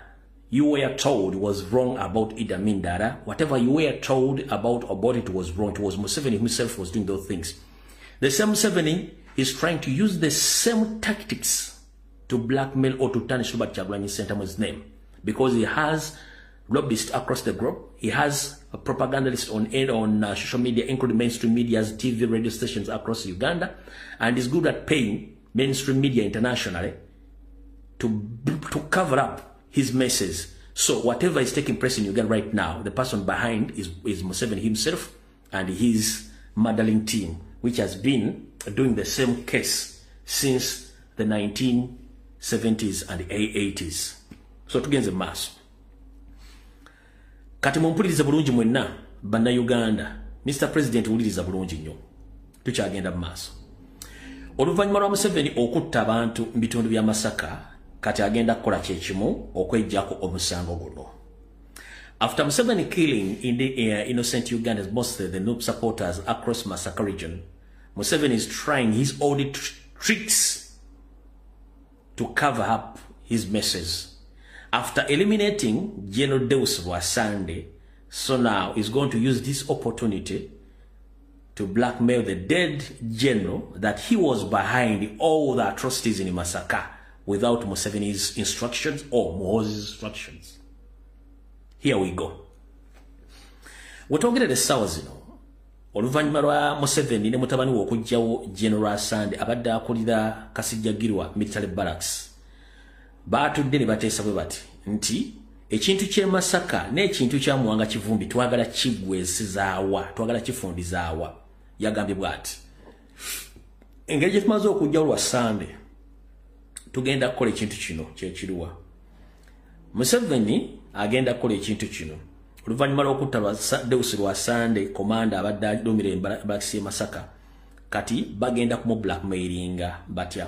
A: you were told was wrong about Idi Amin Dada, whatever you were told about Obote, it was wrong. It was Museveni himself was doing those things. The same Museveni is trying to use the same tactics to blackmail or to tarnish Robert Kyagulanyi Ssentamu's name, because he has lobbyists across the globe. He has a propagandist on social media, including mainstream media's TV, radio stations across Uganda, and is good at paying mainstream media internationally to cover up his messes. So whatever is taking place in Uganda right now, the person behind is Museveni himself and his modeling team, which has been doing the same case since the 1970s and 80s. So tugenze maaso. Kati mumpuliriza bulungi mwenna banna Uganda, Mr. President uliriza bulungi nnyo. Tukyagenda maaso. Oluvannyuma lwa Museveni okutta abantu mu bitundu bya Masaka, kati agenda kukola kye kimu okweggyako omusango guno. After Museveni killing in the innocent Ugandans, mostly the Nup supporters across Masaka region, Museveni is trying his old tricks to cover up his messes. After eliminating General Deus Rwasande, so now he's going to use this opportunity to blackmail the dead general that he was behind all the atrocities in Masaka without Museveni's instructions or Muhoozi's instructions. Here we go. We're talking at the south, you know. Oluvannyuma lwa Museveni ne mutabani we okujjawo General Sande abadde akulira Kasijjagirwa Military Barracks baatudde ne bateesa bwe bati nti ekintu ky'e Masaka n'ekintu kya Muwanga Kivumbi twagala kigwesizaawa, twagala kifundizaawa. Yagambye bw'ati engeri gye tumaze okujjawo lwa Sande tugenda kukola ekintu kino kyekiruwa. Museveni agenda kukola ekintu kino oluvannyuma lw'okutta Deus Rwasande komanda abadde aduumira Barracks y'e Masaka, kati bagenda kumu blackmailinga batya.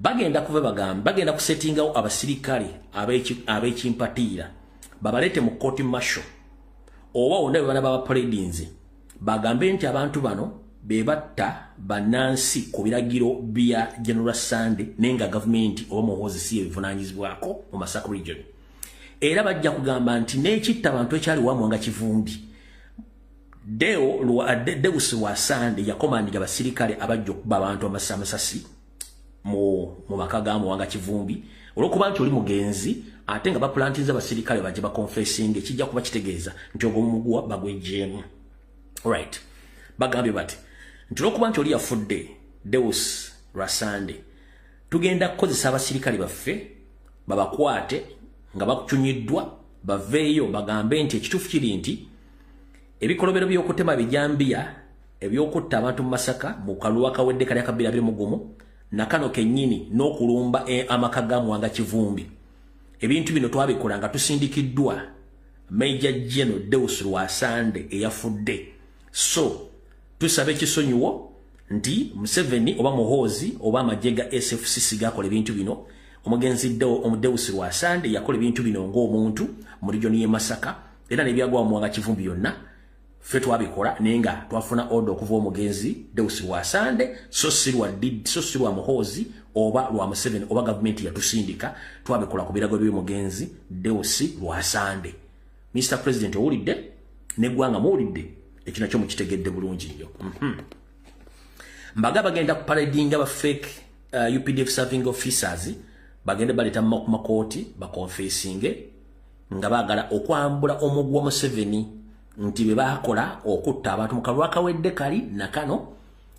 A: Bagenda kuva bagamba bagenda kusetingawo abasirikale abekimpatiira babalete mu court martial oba wonna bana baba paradinzi bagambe nti abantu bano bebatta banansi ku biragiro bya General Sande nenga government oba Muhoozi si ebivunanyizibwako mu Masaka region. Era bajja kugamba nti n'ekitta abantu ekyali wa Muwanga Kivumbi Deus Rwasande yakomandinga abasirikale abajja okuba abantu amasasi mu makaga mu wanga Kivumbi olwokuba nti oli mugenzi ate nga baplantiza abasirikale bajja baconfessing ekijja kuba kitegeeza nti ogw'omugwa bagwejjeemu. Right. Bagambye bati nti olwokuba nti oli yafudde Deus Rwasande tugenda kukozesa abasirikale baffe babakwate nga bakuchunyiddwa baveeyo bagambe nti ekituufu kiri nti ebikolobero by'okutema bijambiya ebyokutta abantu mu Masaka mu kaluwa kawedde kali akabira biri mugumu nakano kennyini n'okulumba amaka ga Muwanga Kivumbi. Ebintu bino twabikola nga tusindikiddwa Major General Deus Rwasande eyafudde. So tusabe kisonyiwo nti Museveni oba Muhoozi oba amajega SFCC gakola ebintu bino omugenzi Deus Rwasande yakola ebintu bino ng'omuntu mu region y'e Masaka era n'ebyagwa mu Muwanga Kivumbi yonna ffe twabikola nenga twafuna order okuva omugenzi Deus Rwasande so sirwa Muhoozi oba lwa Museveni oba government yatusindika twabikola ku birago by'omugenzi Deus Rwasande. Mr. President owulidde neggwanga muwulidde ekyo nakyo mukitegedde bulungi nnyo. Mbaga bagenda kuparadinga ba fake UPDF serving officers bagenda baleta mu makooti bakonfessinge nga bagala okwambula omugwa Museveni nti bebakola okutta abantu mu kalwa kawedde kali nakano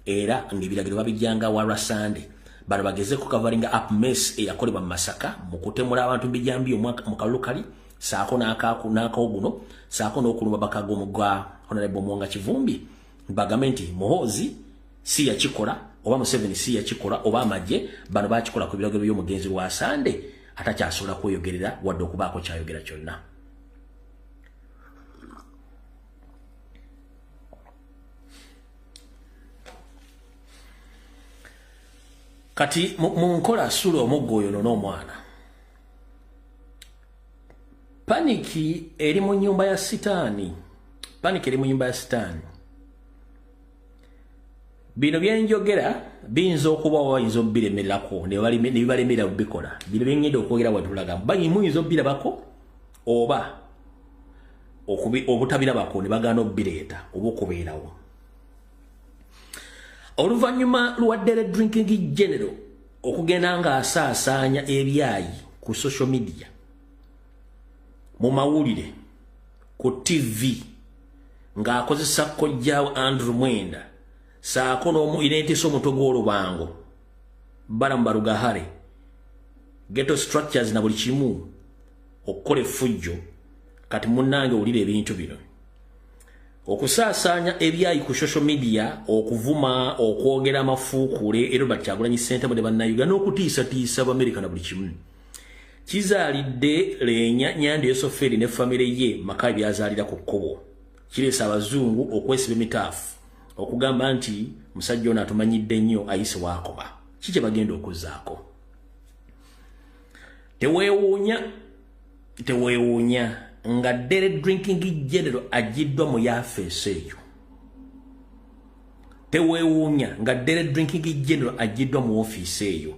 A: era ng'ebiragiro babijjanga wa Rwasande bano bageze ku covering up mess eyakolebwa mu Masaka mu kutemula abantu bijambi mu kalulu kali saako n'akooguno saako n'okulumba bakago omugwa Honorable Muwanga Kivumbi bagamenti Muhoozi si yakikola oba Museveni si yakikola oba amagye bano bakikola ku biragiro by'omugenzi Rwasande atakyasobola kweyogerera wadde okubaako kyayogera kyonna. Kati mu nkola asula omuggo oyo n'omwana paniki eri mu nyumba ya sitaani bino byenjogera biyinza okuba wayinza obbiremererako ne bibalemerera bikola bino byengenda okwogera watulaga muyinza obbirabako oba obutabirabako ne bagana obbireeta oba okubeerawo. Oluvannyuma lwa Dere Drinking General okugenda nga asaasaanya ebyayi ku social media mu mawulire ku TV ng'akozesa kojjaawo Andrew Mwenda saako n'omuinetisa omutwe gw'olubango Baramba Rugahare ghetto structures na buli kimu okukola effujjo kati munnange owulira ebintu bino okusaasaanya ebyayi ku social media okuvuma okwogera amafuukule era Kyagulanyi Ssentamu ne bannayuganda n'okutiisatiisa Abamerika na buli kimu kizaalidde Leenya Nyanda Yosoferi ne famire ye maka byazaalira ku kkobo kireesa abazungu okwesiba emitaafu okugamba nti musajja ono atumanyidde nnyo ayise waakoba kikye bagenda okuzaako. Teweewuunya nga Dere Drinking General ajiddwa mu yafeesi eyo. Teweewuunya nga Dere Drinking General ajiddwa mu ofiisi eyo.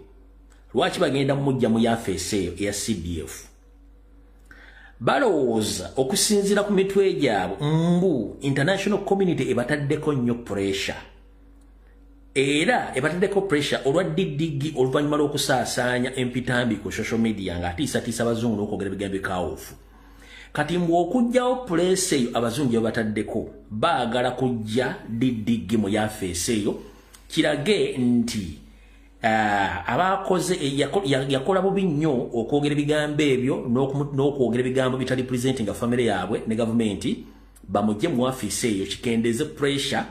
A: Lwaki bagenda mujja mu yafeesi eyo eya CDF? Balowooza okusinziira ku mitwe gyabwe mbu international community ebataddeko nnyo pressure. Era ebataddeko pressure olwa diddigi oluvannyuma lw'okusaasaanya empitambi ku social media ng'atiisatiisa abazungu n'okwogera ebigambo ekawufu. Kati mbu okujjawo place eyo abazungu bataddeko baagala kujja diddigi mu yafeesi eyo kirage nti abakoze yakola bubi nnyo okwogera ebigambo ebyo n'okwogera ebigambo bitali presenting nga family yaabwe ne gavumenti bamujje mu afisi eyo kikendeze pressure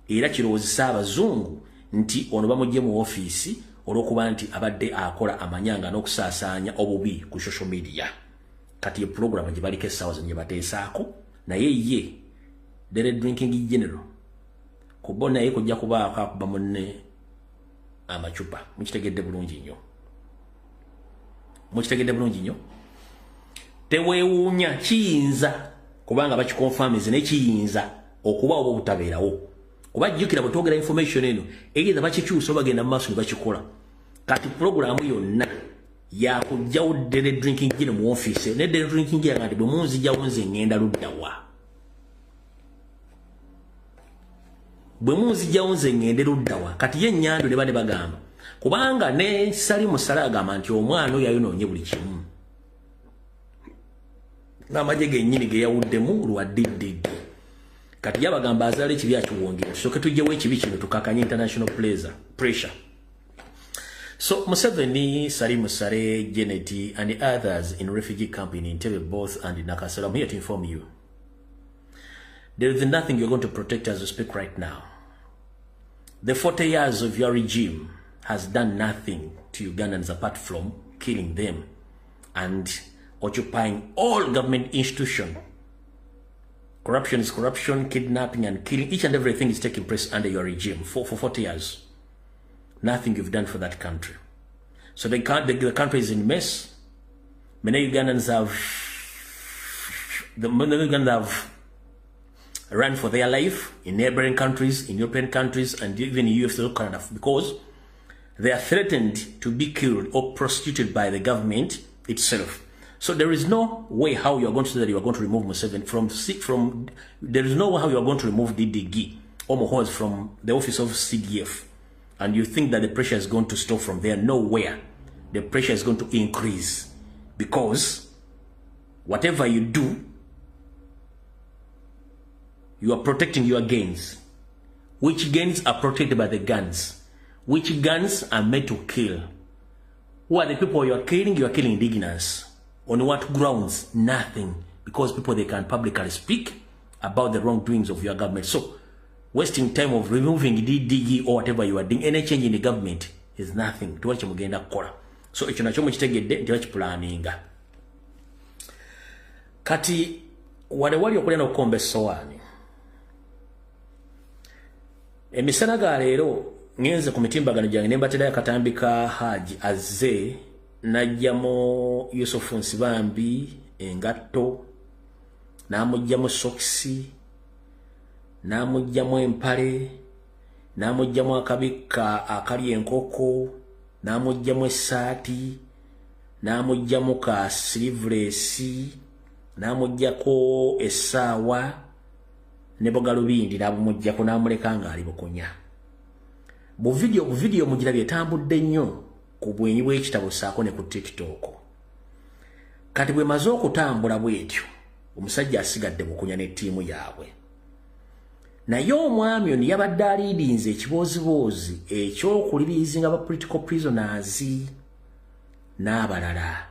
A: era kiroozesa abazungu nti ono bamujje mu office olw'okuba nti abadde akola amanyanga n'okusaasaanya obubi ku social media. Kati ye program gye baliko essaawa ze bateesaako naye ye Dere Drinking General kubo naye kujja kubaako akuba munne amacupa. Mukitegedde bulungi nnyo. Teweewuunya kiyinza kubanga bakikonfamize ne kiyinza okuba oba obutabeerawo. Kuba jjukira bwe twogera information eno egeza bakikyusa bagenda mu maaso ne bakikola. Kati programu yonna yakujjawo Dere Drinking General mu office ne Dere Drinking General bwe munzijjawo nze ngenda ludda wa. bwe munzijjawo nze ngende luddawa kati ye Nnyando ne bane bagamba kubanga ne Salimu Sala agamba nti omwana oyo ayonoonye buli kimu n'amagye gennyini ge yawuddemu lwa DDD kati yabagamba azaala ekibi akiwongera tusooke tujjewo ekibi kino tukakanye international pressure. So Museveni, Salimu Sale, Janet and the others in refugee camp in Entebbe both and in Nakasero, I'm here to inform you. There is nothing you're going to protect as we speak right now. The 40 years of your regime has done nothing to Ugandans apart from killing them and occupying all government institutions. Corruption is corruption, kidnapping and killing. Each and everything is taking place under your regime for 40 years. Nothing you've done for that country. So the country is in mess. Many Ugandans have run for their life in neighboring countries, in European countries, and even in US Canada because they are threatened to be killed or prostituted by the government itself. So there is no way how you are going to say that you are going to remove Museveni from there is no way how you are going to remove DDG or Mohos from the office of CDF. And you think that the pressure is going to stop from there. Nowhere. The pressure is going to increase. Because whatever you do, you are protecting your gains. Which gains are protected by the guns? Which guns are made to kill? Who are the people you are killing? You are killing indigenous. On what grounds? Nothing. Because people, they can publicly speak about the wrongdoings of your government. So, wasting time of removing DDG or whatever you are doing, any change in the government is nothing. To what you mugenda kukola. So ekyo nakyo mukitegedde nti bakipulaninga. Kati wali okulya n'okukomba essowaani. Emisana ga leero ngenze ku mitimbagano gyange ne mbatera akatambi ka Haji azze najjamo Yusufu Nsibambi engatto namugjamu sokisi namugjamu empale namugjamu akabika akali enkoko namugjamu essaati namugjamu ka sleeveless namugjako essaawa ne bogalubindi nabumugjako namuleka nga ali bukunya bu video mugirabye etambudde nnyo ku bwenyi bw'ekitabo saako ne ku TikTok kati bwe maze okutambula bwetyo omusajja asigadde bukunya ne ttiimu yaabwe naye omwami ono yabadde aliidinze ekiboozibozi ekyokuliriizinga ba political prisoners n'abalala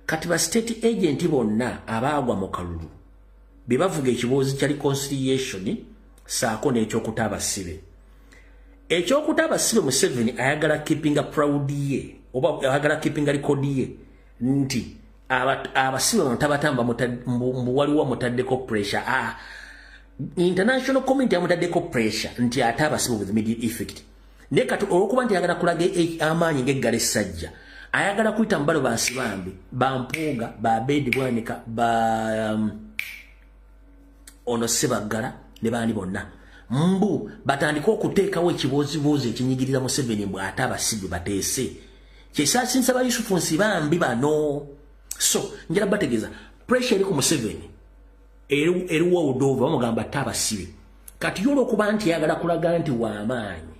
A: kati ba state agent bonna abaagwa mu kalulu be bavuga ekiboozi kya reconciliation saako n'ekyokuta abasibe ekyokuta abasibe Museveni ayagala keepinga proud ye oba ayagala keepinga record ye nti abasibe bano tabatamba mbu waliwo mutaddeko pressure international community amutaddeko pressure nti ate abasibe with immediate effect ne kati olwokuba nti ayagala kulaga amaanyi ng'eggala essajja ayagala kuyita mbalo bansibambi bampuuga babedi bwanika ono Sebaggala ne baani bonna mbu batandika okuteekawo ekiboozibuuzi ekinyigirira Museveni mbw ate abasibe bateese kyesaasinsa ba Yusufu Nsibambi bano so njala bategeeza pressure eri ku Museveni eriwo udova bamugamba ate abasibe kati olwokuba nti yagala kulaga nti w'amaanyi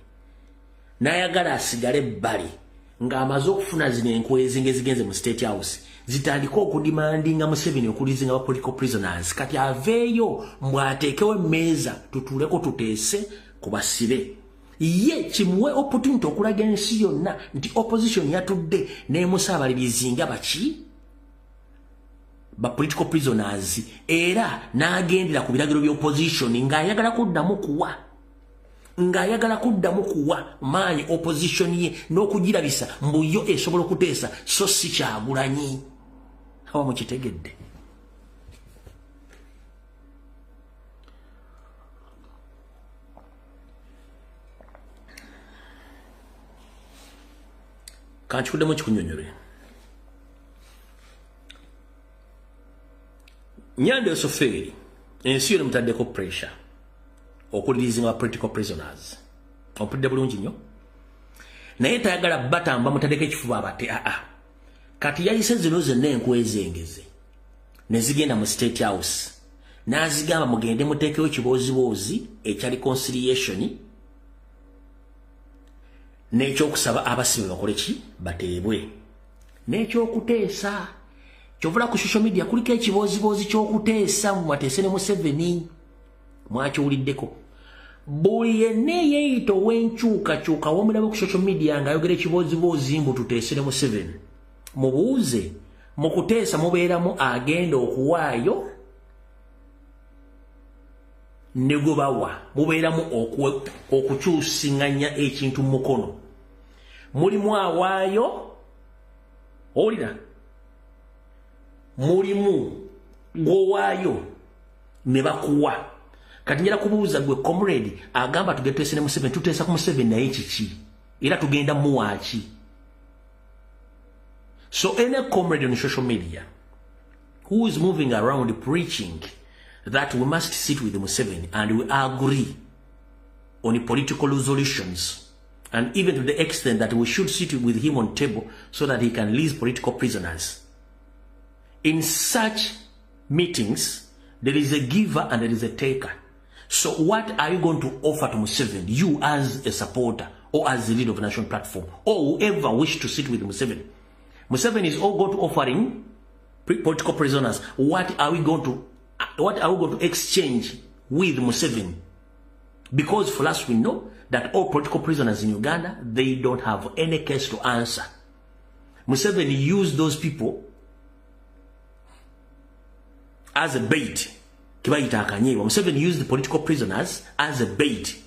A: n'ayagala asigale ebbali ng'amaze okufuna zino enkwezi ngezigenze mu State House zitandika okudimandinga Museveni okulizinga ba political prisoners kati aveeyo mbw'ateekewo emmeeza tutuuleko tuteese ku basibe ye kimuwe opportunity okulaga ensi yonna nti opposition yatudde n'emusaabalirizinga baki ba political prisoners era n'agendera ku biragiro by'opposition ng'ayagala kuddamu kuwa maanyi opposition ye n'okugirabisa mbu yo esobola okuteesa so si Kyagulanyi awa mukitegedde kankikuddemu kikunyonyole Nyande Soferi ensi yonna mutaddeko pressure okulirizinga political prisoners opudde bulungi nnyo naye tayagala batamba mutaddeko ekifuba abate kati yayise zino zonna enkwezengeze ne zigenda mu State House n'azigamba mugende muteekewo ekiboozibozi ekya reconciliation n'ekyokusaba abasibe bakole ki bateebwe n'ekyokuteesa kyovula ku social media kuliko ekiboozibozi ky'okuteesa mwateese ne Museveni mwakiwuliddeko buli yenna eyeeyita ow'enkyukakyuka w'omulaba ku social media ng'ayogera ekiboozibozi mbu tuteese ne Museveni mubuuze mu kuteesa mubeeramu agenda okuwaayo ne gobawa mubeeramu okukyusiŋŋanya ekintu mu mukono mulimu awaayo owulira mulimu gwowaayo ne bakuwa kati njala kubuuza gwe comrade agamba tugeteese ne Museveni tuteesa ku Museveni naye kiki era tugenda muwaaki. So any comrade on social media who is moving around preaching that we must sit with Museveni and we agree on political resolutions, and even to the extent that we should sit with him on table so that he can release political prisoners. In such meetings, there is a giver and there is a taker. So what are you going to offer to Museveni, you as a supporter or as the leader of the national platform or whoever wish to sit with Museveni? Museveni is all going to offering political prisoners. What are we going to exchange with Museveni? Because for us, we know that all political prisoners in Uganda, they don't have any case to answer. Museveni used those people as a bait. Museveni used the political prisoners as a bait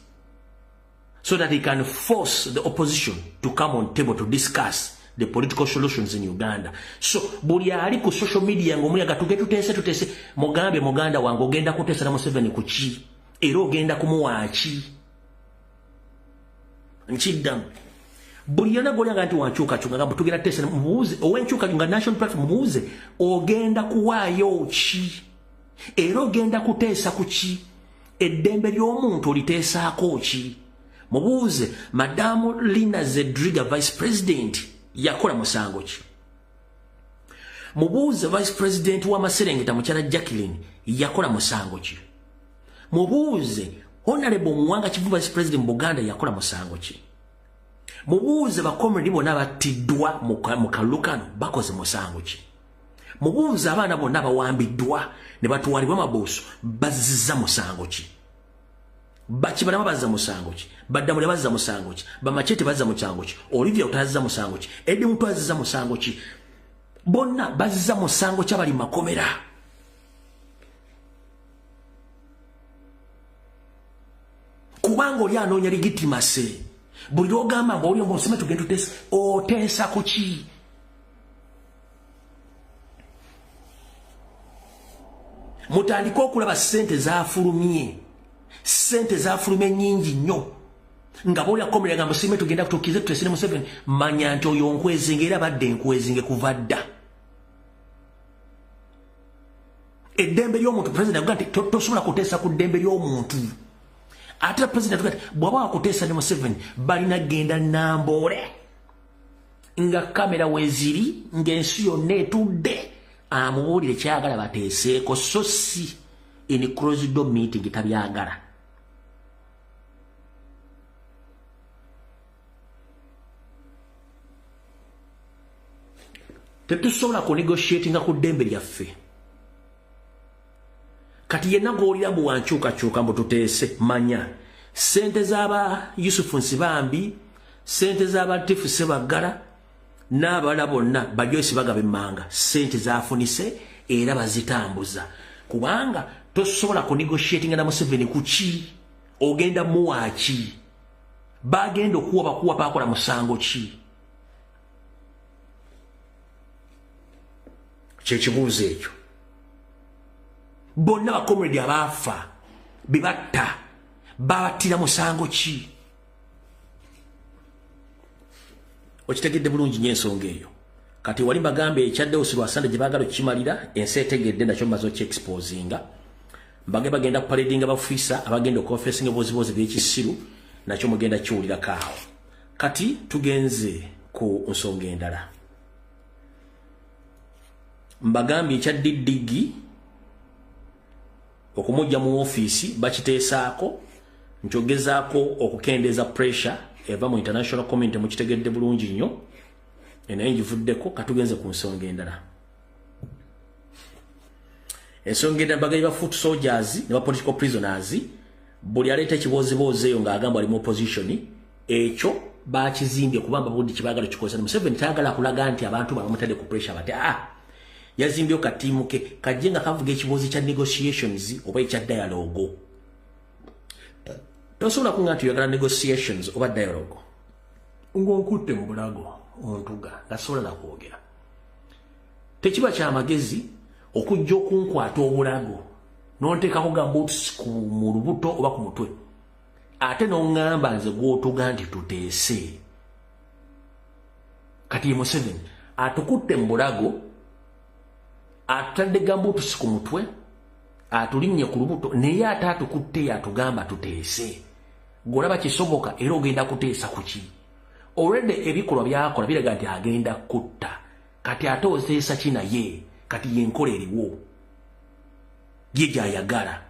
A: so that he can force the opposition to come on table to discuss the political solutions in Uganda. So, buli ali ku social media ng'omuyaga tuteese mugambe muganda wange ogenda kuteesa na Museveni ku ki era ogenda kumuwaaki nkiddamu buli yonna golyaga nti wankyukakyuka nga tugenda tuteesa mubuuze ow'enkyukakyuka nga national platform mubuuze ogenda kuwaayo ki era ogenda kuteesa ku ki eddembe ly'omuntu oliteesaako ki mubuuze Madamu Lina Zedriga vice president yakola musango ki mubuuze vice president wa Maserengeta mukyala Jacqueline yakola musango ki mubuuze honorable Mwanga Kivu vice president mu Buganda yakola musango ki mubuuze bakomredi bonna battiddwa mu kalukano bakoze musango ki mubuuze abaana bonna bawambiddwa ne batwalibwa mabuuso bazizza musango ki bakibalama bazza musango ki baddamule bazza musango ki bamachete bazza musango ki Olivia utazza musango ki Edi muntu azizza musango ki bonna bazza musango ki abali makomera kubanga oli anoonya legitimase buli lwogamba mbu oli omusome tugenda tuteesa oteesa ku ki mutandika okulaba ssente zaafulumye nnyingi nnyo nga bwoli akomerera nga musime tugenda kutuukize tuteese ne Museveni manya nti oyo nkwezinge era badde nkwezinge kuva dda eddembe ly'omuntu president avuga nti tosobola kuteesa ku ddembe ly'omuntu ate president avuga nti bw'aba wakuteesa ne Museveni balina genda Namboole nga kamera weeziri ng'ensi yonna etudde amubuulire kyagala bateeseeko so si in closed door meeting tabyagala tetusobola kunegotiatinga ku ddembe lyaffe kati yenna gw'olira mbu wankyukakyuka mbu tuteese manya ssente z'aba Yusufu Nsibambi ssente z'aba Latifu Ssebaggala n'abalala bonna Bajoyce Bagaba Emmanga ssente zaafunise era bazitambuza kubanga tosobola kunegotiatinga na Museveni ku ki ogenda muwaaki bagenda okuwa bakola musango ki kyekibuuzo ekyo bonna bakomredi abaafa bebatta babattira musango ki okitegedde bulungi nnyo ensonga eyo kati wali bagambe ekyaddewo si lwasande gye baagala okukimalira ensi etegedde nakyo mumaze okyexposinga mbage bagenda kupaledinga bafiisa abagenda okufeesinga ebibozibozi by'ekisiru nakyo mugenda kiwulirako awo kati tugenze ku nsonga endala mbagambye ekya Didigi okumujja mu office bakiteesaako nchogezaako okukendeza pressure eva mu international community mu kitegedde bulungi nnyo naye ngivuddeko katugenze ku nsonga endala. Ensonga endala bagayi ba foot soldiers ne ba political prisoners buli aleeta ekiboozebooze eyo ng'agamba ali mu opposition ekyo bakizimbye kubanga budi kibagala kikosa. Museveni tayagala kulaga nti abantu bamutadde ku pressure bati yazimbye katiimu ke kajje nga kavuga ekiboozi kya negotiations oba ekya dialogue. Tosobola kunga nti oyagala negotiations oba dialogue ng'okutte mu bulago ontuga ngasobola nakwogera. Tekiba kyamagezi okujja okunkwata obulago n'onteekako gamba otusiku mu lubuto oba ku mutwe ate n'oŋŋamba nze gw'otuga nti tuteese. Kati ye Museveni atukutte mu bulago atadde gamba otusi ku mutwe atulinnye ku lubuto naye ate atukutte atugamba tuteese. Gw'olaba kisoboka era ogenda kuteesa ku ki? Already ebikolwa byakola biraga nti agenda kutta. Kati ate oteesa ki naye? Kati yenkola eriwo ye gy'ayagala.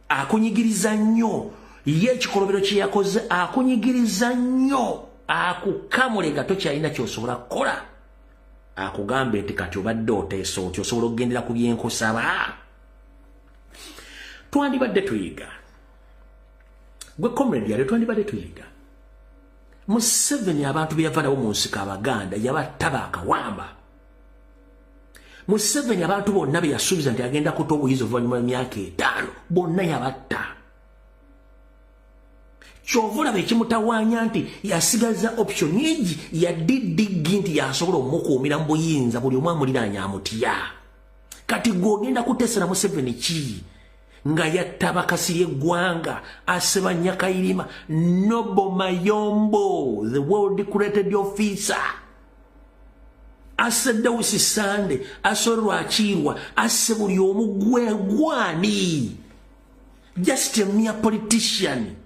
A: Akunyigiriza nnyo ye ekikolobero kye yakoze akunyigiriza nnyo akukamule nga tokyalina ky'osobola kukola akugambe nti kati obadde oteesa otyo osobola okugendera ku byenkusaba. Twandibadde tuyiga gwe comrade yali twandibadde tuyiga Museveni abantu be yava nabo mu nsiko Abaganda yabattaba akawamba. Museveni abantu bonna be yasuubiza nti agenda kutta obuyizi oluvannyuma lw'emyaka 5 bonna yabatta. Kyovula be kimutawaanya nti yasigaza option egi yaddiddigi nti yasobola omukuumira mu buyinza buli omu amuliraanya amutya. Kati gw'ogenda kuteesera Museveni ki? Nga yatta bakasi y'eggwanga Asebanya Kayirima Nobo Mayombo the world created officer ase Dawusi Sande ase Lwakirwa ase buli omu gwani just a mere politician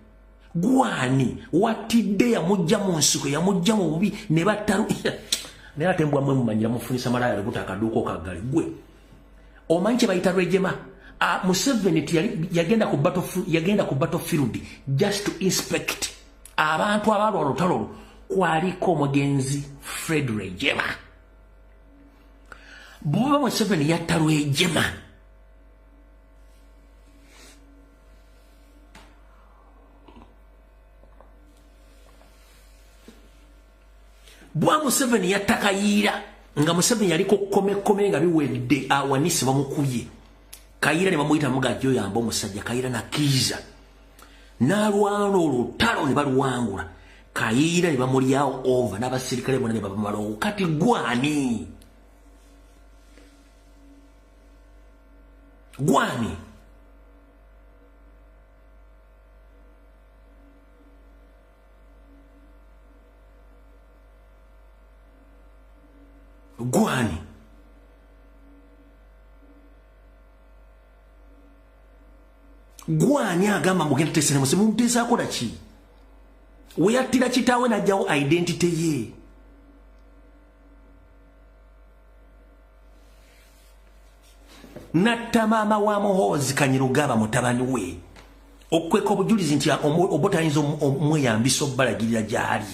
A: gwani watidde yamujja mu nsiko yamujja mu bubi ne battaru naye ate mbwa mmwe mumanyira mufunisa malaya lubuta akaduuko kagali gwe omanyi kye bayita Rwejema. Museveni yagenda ku battlefield just to inspect abantu abalwa olutalo kwaliko omugenzi Fred Rwejema. Bw'oba Museveni yatta Rwejema bwa Museveni yatta Kayiira nga Museveni yaliko kome nga biwedde awanisi bamukubye Kayiira ne bamuyita mugajjo yamba omusajja Kayiira nakkiriza n'alwana olutalo ne baluwangula Kayiira ne bamulyawo over n'abasirikale bonna ne babamalawo. Kati gwani gwani agamba mugenda teesera Museveni muteesa akola ki? We yattira kitaawe n'ajjawo identity ye. Natta maama wa Muhoozi Kanyirugaba mutabani we okweka obujulizi nti obotayinza omweyambisa obbalagirira gy'ali.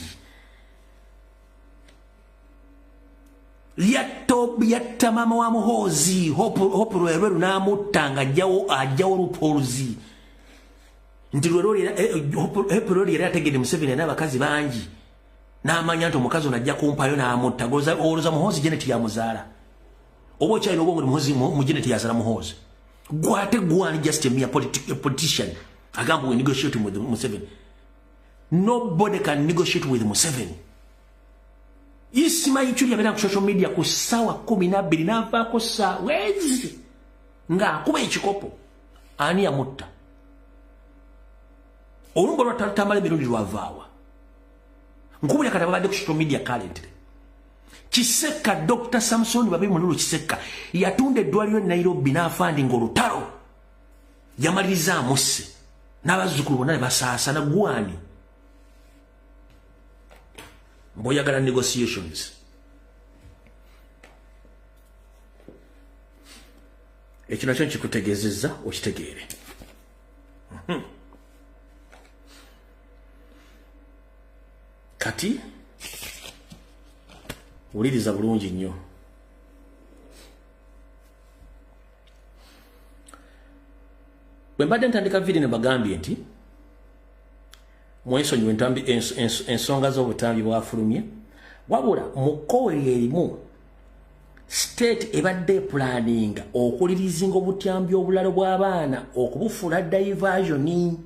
A: Yatta maama wa Muhoozi Hope Lwerweru n'amutta ng'ajjawo Lupoluzi nti Hope Lwerweru yali ategedde Museveni n'abakazi bangi n'amanya nti omukazi ono ajja kumpayo n'amutta. Olowooza Muhoozi Janet yamuzaala oba okyalina obwongo Muhoozi mu Janet yazaala Muhoozi? Gwate gwani just a mere politician agamba we negotiating with Museveni? Nobody can negotiate with Museveni. Isima yichuli yabera ku social media ku sawa 12 n'avaako saawezi ng'akuba ekikopo ani yamutta. Olumbo lwatamala emirundi lwavaawa nkubulya kati ababadde ku social media currently. Kiseka Dr. Samson Babi Mululu Kiseka yatunda eddwaliro e Nairobi n'afandinga olutalo yamaliriza amusse n'abazzukulu bonna ne basaasana. Gwani mboyagala negotiations ekyo nakyo nkikutegeezezza okitegeere. kati uliriza bulungi nnyo. Bwe mbadde ntandika video ne bagambye nti mwensonyiwe ensonga z'obutambi bwafulumye, wabula mu kkowe erimu state ebadde planninga okulirizinga obutambi obulala bw'abaana okubufuula diversion,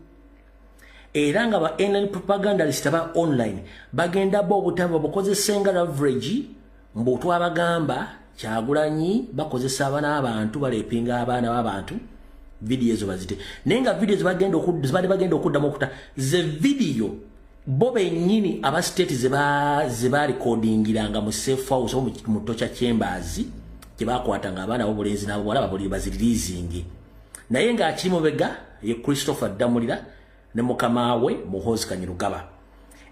A: era nga ba online propagandalist aba online bagenda bo obutambi bukozesenga leverage mbu twabagamba Kyagulanyi bakozesa abaana abantu balepinga abaana b'abantu video ezo bazite nenga video bagenda okuddamu okuta ze video bobe nyini aba state zeba recordingiranga mu safe house mu tocha chambers kibakwatanga abaana bobulenzi nabo bwala babuli bazireleasing naye nga akirimo bega ye Christopher Damulira ne mukamawe Muhoozi Kanyirugaba.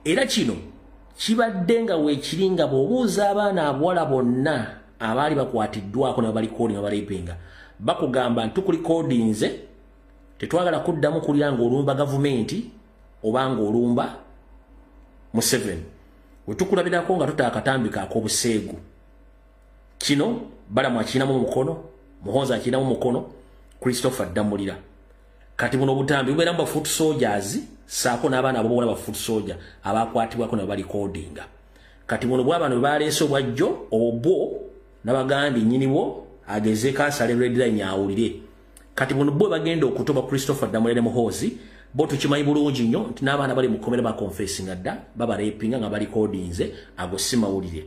A: Era kino kibadde nga wekiringa bobuuza abaana abawala bonna abali bakwatiddwako ne bali recording abalipinga bakugamba nti recordings tetwagala kuddamu kulya olumba government obanga olumba Museveni wetukulabirako nga tutakatambika ak'obuseegu. Kino balamu akinamu mukono, Muhoozi akinamu mukono, Christopher Damulira. Kati buno butambi bubeera mba foot soldiers saako n'abaana abo bona ba foot soldier abakwatibwako ne bali recordinga. Kati buno bw'abantu baleese obwajjo obwo n'abagandi nnyiniwo agezeeko asale red nyawulire. Kati buno bwe bagenda okutoba Christopher Damulira ne Muhoozi bo tukimanyi bulungi nnyo nti n'abaana bali mu komera ba confessing adda baba rapinga nga bali recordings ago simawulire.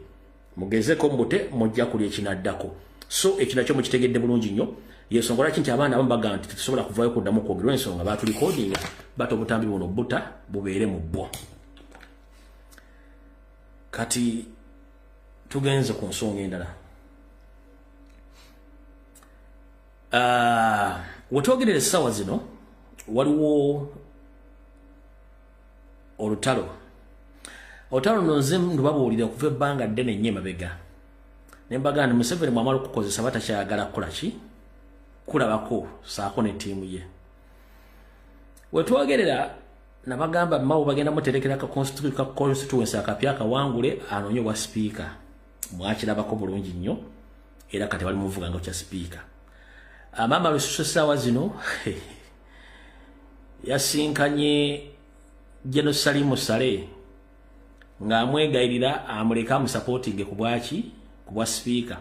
A: Mugezeko mbute mujja kulya ekinaddako. So ekinakyo mukitegedde bulungi nnyo. Yesongola kinti abaana abamu baga nti tusobola kuvaayo kuddamu kwogera ensonga baatu recording bato obutambi buno buta bubeere mu bwo. Kati tugenze ku nsonga endala. Wetwogerera essaawa zino waliwo olutalo nonze ndubabuulira okuva ebbanga ddene nnyo emabega ne mbagamba Museveni mwamala okukozesa batakyayagala kukola ki kulabako saako ne ttiimu ye. Wetwogerera nabagamba mawo bagenda muterekera ka constituency akapya akawangule anoonye obwa speaker mwakirabako bulungi nnyo era kati bali muvuga nga kya speaker. Amama lususu essaawa zino yasinkanye Jerusalem Sale nga amwegayirira amuleka amusupporting ku bwaki ku bwa speaker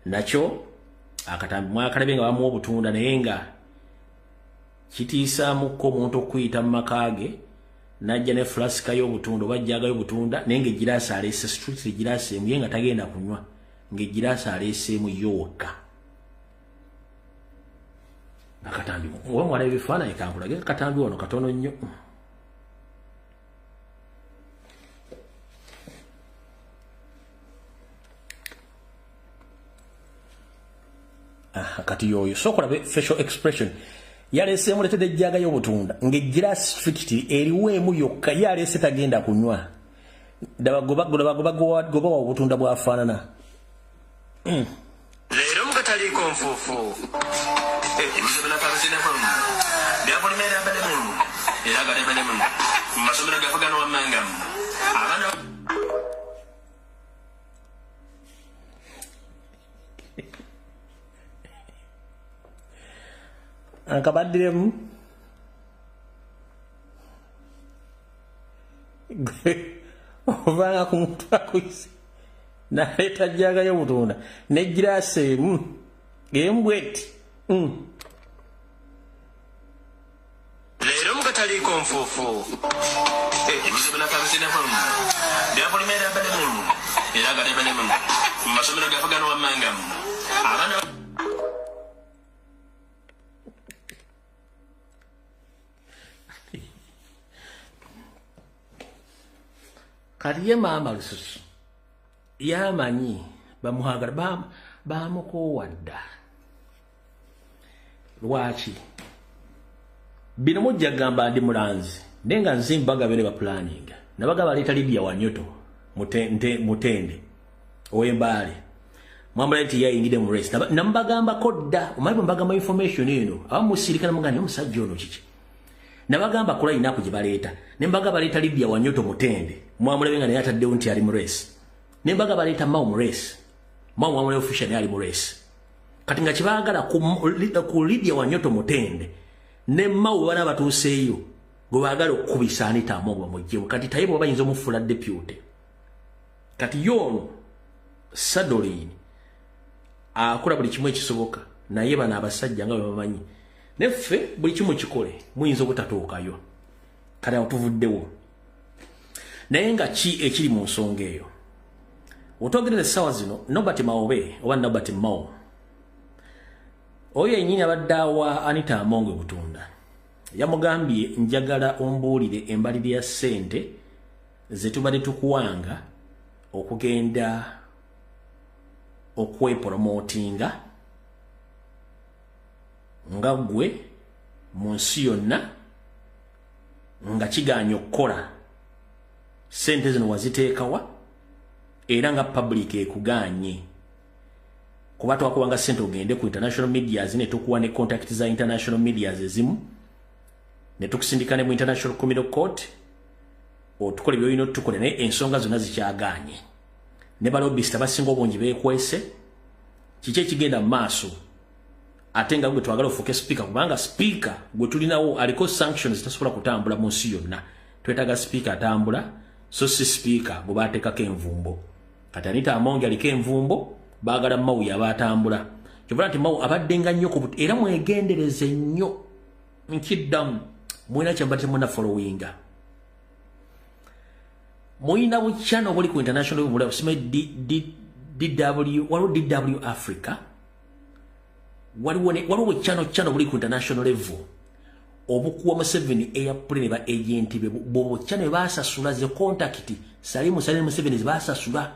A: nakyo akatambi mwakalabe nga bamuwa obutunda naye nga kitiisaamuko omuntu okuyita mu makage najja ne flaska y'obutunda oba jjagayo obutunda naye ng'egiraasi aleese street egiraasi emu ye nga tagenda kunywa ng'egiraasi aleeseemu yokka. Akatambi oba mwala ebifaananyi kankulage akatambi wano katono nnyo. Kati yoyo sokola facial expression yalese muletede ejjaga y'obutunda ng'egiraasi strict eriweemu yokka yalese tagenda kunywa goba wa obutunda bwafaanana.
C: Leero mukataliiko nfuufu ebizibula kabisinefonu byakulimera abalemu era agalebalemu mu masomero gafugano wammangamu abaana
A: akabaddiremu ovanga ku muntu akuyise naleeta jjaga y'obutunda n'egiraasi emu bweti.
C: Leero mukataliiko nfuufu ebizibula kabisinefonu byakulimera abalemu era agalebalemu mu masomero gafugano wammangamu abaana
A: kati ye maama lususu yamanyi bamuhagala bamukoowadda lwaki bino mujja gamba ndi mulanzi naye nga nzimbaga bene baplanning nabaga baleeta Lydia Wanyoto mutende ow'Embaale mwambala nti yayingidde mu race namubagambako dda omanyi bwe mbagamba information eno abamusirikana mugani omusajja ono kiki nabagamba kola inaku gye baleeta ne mbaga baleeta Lydia Wanyoto mutende mwamulebe nga naye ataddewo nti ali mu race nembaga baleeta Mao mu race Mao mwamulebe official naye ali mu race kati nga kibaagala ku Lydia Wanyoto Mutende ne Mao bana batuuseeyo gwe baagala okukubisa Anita Among bamuggyemu kati Tayibu bayinza omufuula deputy kati yono Sadolin akola buli kimu ekisoboka naye bana abasajja nga bamanyi neffe buli kimu kikole muyinza obutatuukayo kale otuvuddewo naye nga ki ekiri mu nsonga eyo otogerere essaawa zino Nobert Maobe oba Nobert Mao oyo yennyini abadde awa Anita Among Butunda yamugambye njagala ombuulire embalire ya ssente ze tubadde tukuwanga okugenda okwepromotinga nga gwe mu nsi yonna nga kiganya okukola ssente zino waziteekawa era nga public ekuganye kuba twakubanga ssente ogende ku international medias ne tukuwa ne contact za international medias ezimu ne tukusindika ne mu international criminal court otukole byolina tukole naye ensonga zonna zikyaganye ne balobista basinga obungi beekwese kiki ekigenda mu maaso ate nga gwe twagala ofuuke speaker kubanga speaker gwe tulinawo aliko sanctions zitasobola kutambula mu nsi yonna twetaaga speaker atambula so si speaker gwe baateekako envumbo kati Anita Among aliko envumbo baagala Mao yaba atambula kyovula nti Mao abadde nga nnyo era mwegendereze nnyo nkiddamu mulina kyembadde temuna followinga mulina bukyano buli ku international level waliwo DW Africa waliwo kyano buli ku international level obukuwa Museveni airplane ba agent bo kyano baasasula ze contact Salim Museveni ze baasasula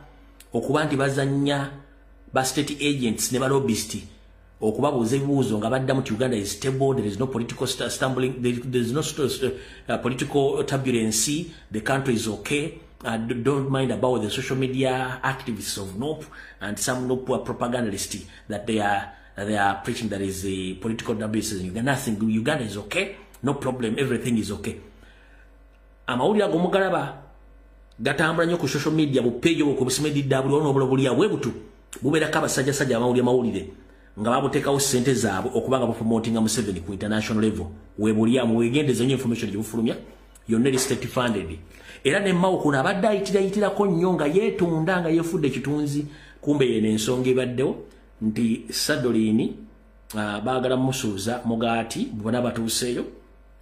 A: okuba nti bazanya ba state agents ne ba lobbyist okubabuuza ebibuuzo nga baddamu ti Uganda is stable, there is no political stumbling, there is no political turbulence, the country is okay. Don't mind about the social media activists of NOP and some NOP propagandists that they are preaching that is a political turbulence in Uganda. Nothing. Uganda is okay, no problem, everything is okay. Amawuli ago mugalaba gatambula nnyo ku social media bupeejo ku busimedi DW ono obulobulya bwebutu bubeerako abasajjasajja amawulire nga babuteekawo ssente zaabwe okubanga bupromotinga Museveni ku international level webulyamu wegendeza nnyo information gye bufulumya yonna eri state funded era ne Mao kuno abadde ayitirako nnyo nga yeetunda nga yeefudde ekitunzi kumbe yene ensonga ebaddewo nti Sadolini baagala musuuza mugaati bona batuuseeyo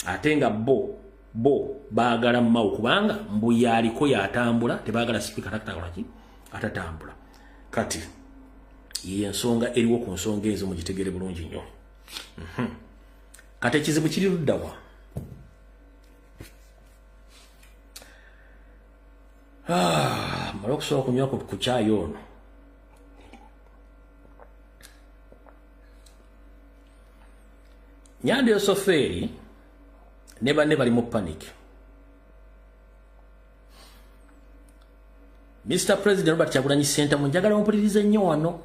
A: ate nga bo baagala Mao kubanga mbu yaliko yatambula tebaagala speaker atatambula kati ye ensonga eriwo ku nsonga ezo mugitegere bulungi nnyo kati ekizibu kiri luddawa mala okusobola kunywa ku caayi ono Nyanda Yosoferi ne banne bali mu panic. Mr. President Robert Kyagulanyi Ssentamu njagala mumpulirize nnyo wano.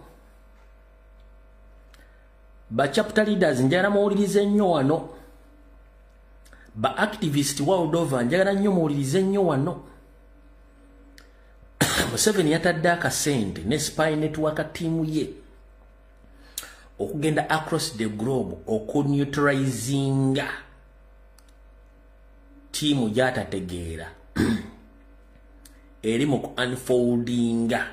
A: Ba chapter leaders njagala muwulirize nnyo wano. Ba activist world over njagala nnyo muwulirize nnyo wano. Museveni yatadde akasente ne spy network team ye okugenda across the globe okuneutralizinga team gyatategeera eri mu unfoldinga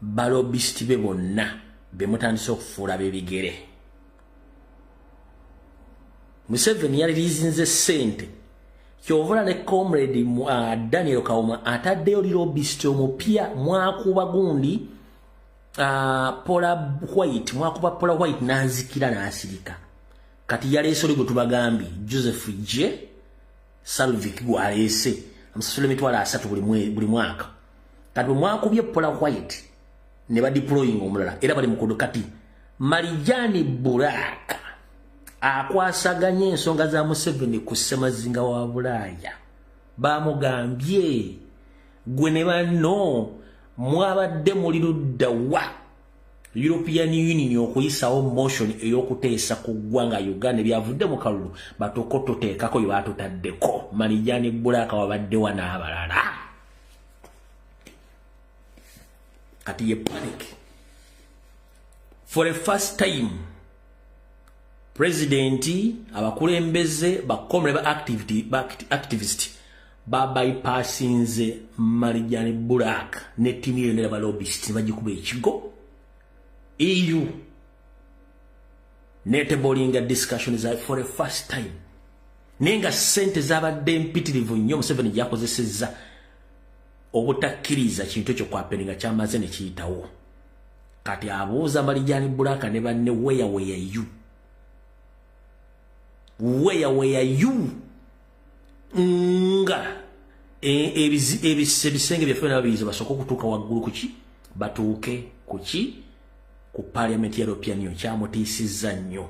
A: balobist be bonna bemutandise okufuula bebigere. Museveni yalirizinze sente kyovula ne comrade Daniel Kauma ataddeyo lobbyist omupya mwakuba gundi Paula White nanzikira n'asirika kati yaleese oli gwe tubagambye Joseph J. Salvik gwaleese amusasula emitwalo 3 buli mwaka kati mwakubye Paula White ne badeploying omulala era bali mukodo kati Marijani Buraka akwasaganya ensonga za Museveni ku Ssemazinga wa Bulaaya bamugambye gwe ne banno mwabadde muli ludda wa European Union okuyisawo motion eyokuteesa ku ggwanga Uganda byavudde mu kalulu batokoto teekako yo atutaddeko Marijani Bulaka wabaddewa n'abalala kati ye panic for the first time president abakulembeze bakomre ba activist bypassinze Marijani Bulaka ne timu yene ba lobbyist bagikuba ekigo EU netebolinga discussions for the first time nenga sente zabadde mpitirivu nnyo Museveni yakozesezza obutakkiriza kintu ekyo kwapeninga kyamaze ne kiyitawo kati abuuza Marijani Bulaka ne banne where you nga ebisenge byaffe n'ababiyizi basooka okutuuka waggulu kuki batuuke kuki ku Parliament ya European Union kyamutiisizza nnyo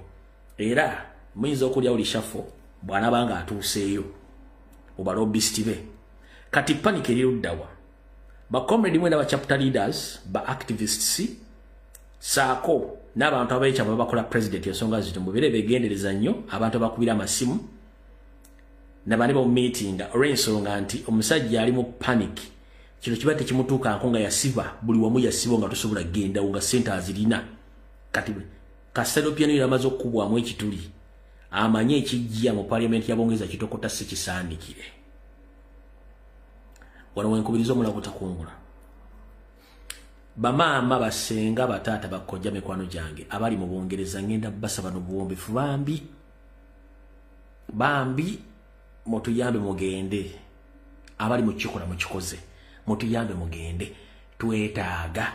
A: era muyinza okulya olishafo bw'anabanga atuuseeyo oba lobbyist be kati panic eri luddawa bacomrade mwenda ba chapter leaders ba activists saako n'abantu abeekyama bakola president ensonga zito mubire begendereza nnyo abantu abakubira amasimu nabane ba meeting olw'ensonga nti omusajja ali mu panic kino kibate kimutuuka nkonga yasiba buli wamu yasibo nga tosobola genda nga sente azirina kati European Union amaze okubwamu ekituli amanye ekijja mu Parliament yabongeza kitokota sekisandikire wano wenkubiriza omulago takungula bamaama basenga bataata bakojja mikwano gyange abali mu Bungereza ngenda basaba no buwombefu bambi mutuyambe mugende abali mu kikola mu kikoze mutuyambe mugende twetaaga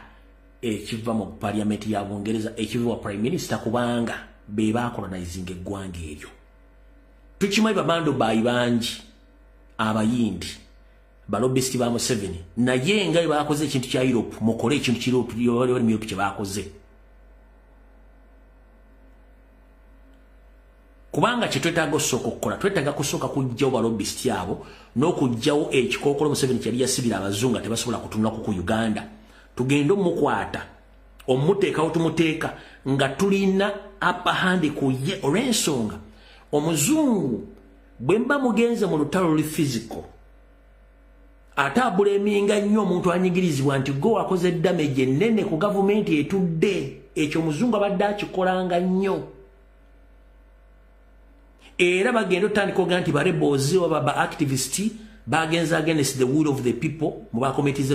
A: ekiva mu Parliament ya Bungereza ekiva wa Prime Minister kubanga be bakolonizing eggwanga eryo tukimanyi babando bayibangi abayindi balobbyist ba Museveni naye nga bakoze ekintu kya Europe mukole ekintu kya Europe kye bakoze kubanga kyetwetaaga osooka okukola twetaaga kusooka kujjawo balobbyist abo n'okujjawo ekikookolo Museveni kyali yasibira abazungu tebasobola kutunula ku Uganda tugenda omukwata omuteekawo tumuteeka nga tulina upper hand ku ye olw'ensonga omuzungu bwe mba mugenze mu lutalo luli physical ate abuleminga nnyo omuntu anyigirizibwa nti go akoze damage ennene ku gavumenti etudde ekyo omuzungu abadde akikolanga nnyo era bagenda otandika oga nti barebels oba ba activist bagenza against the will of the people muba committees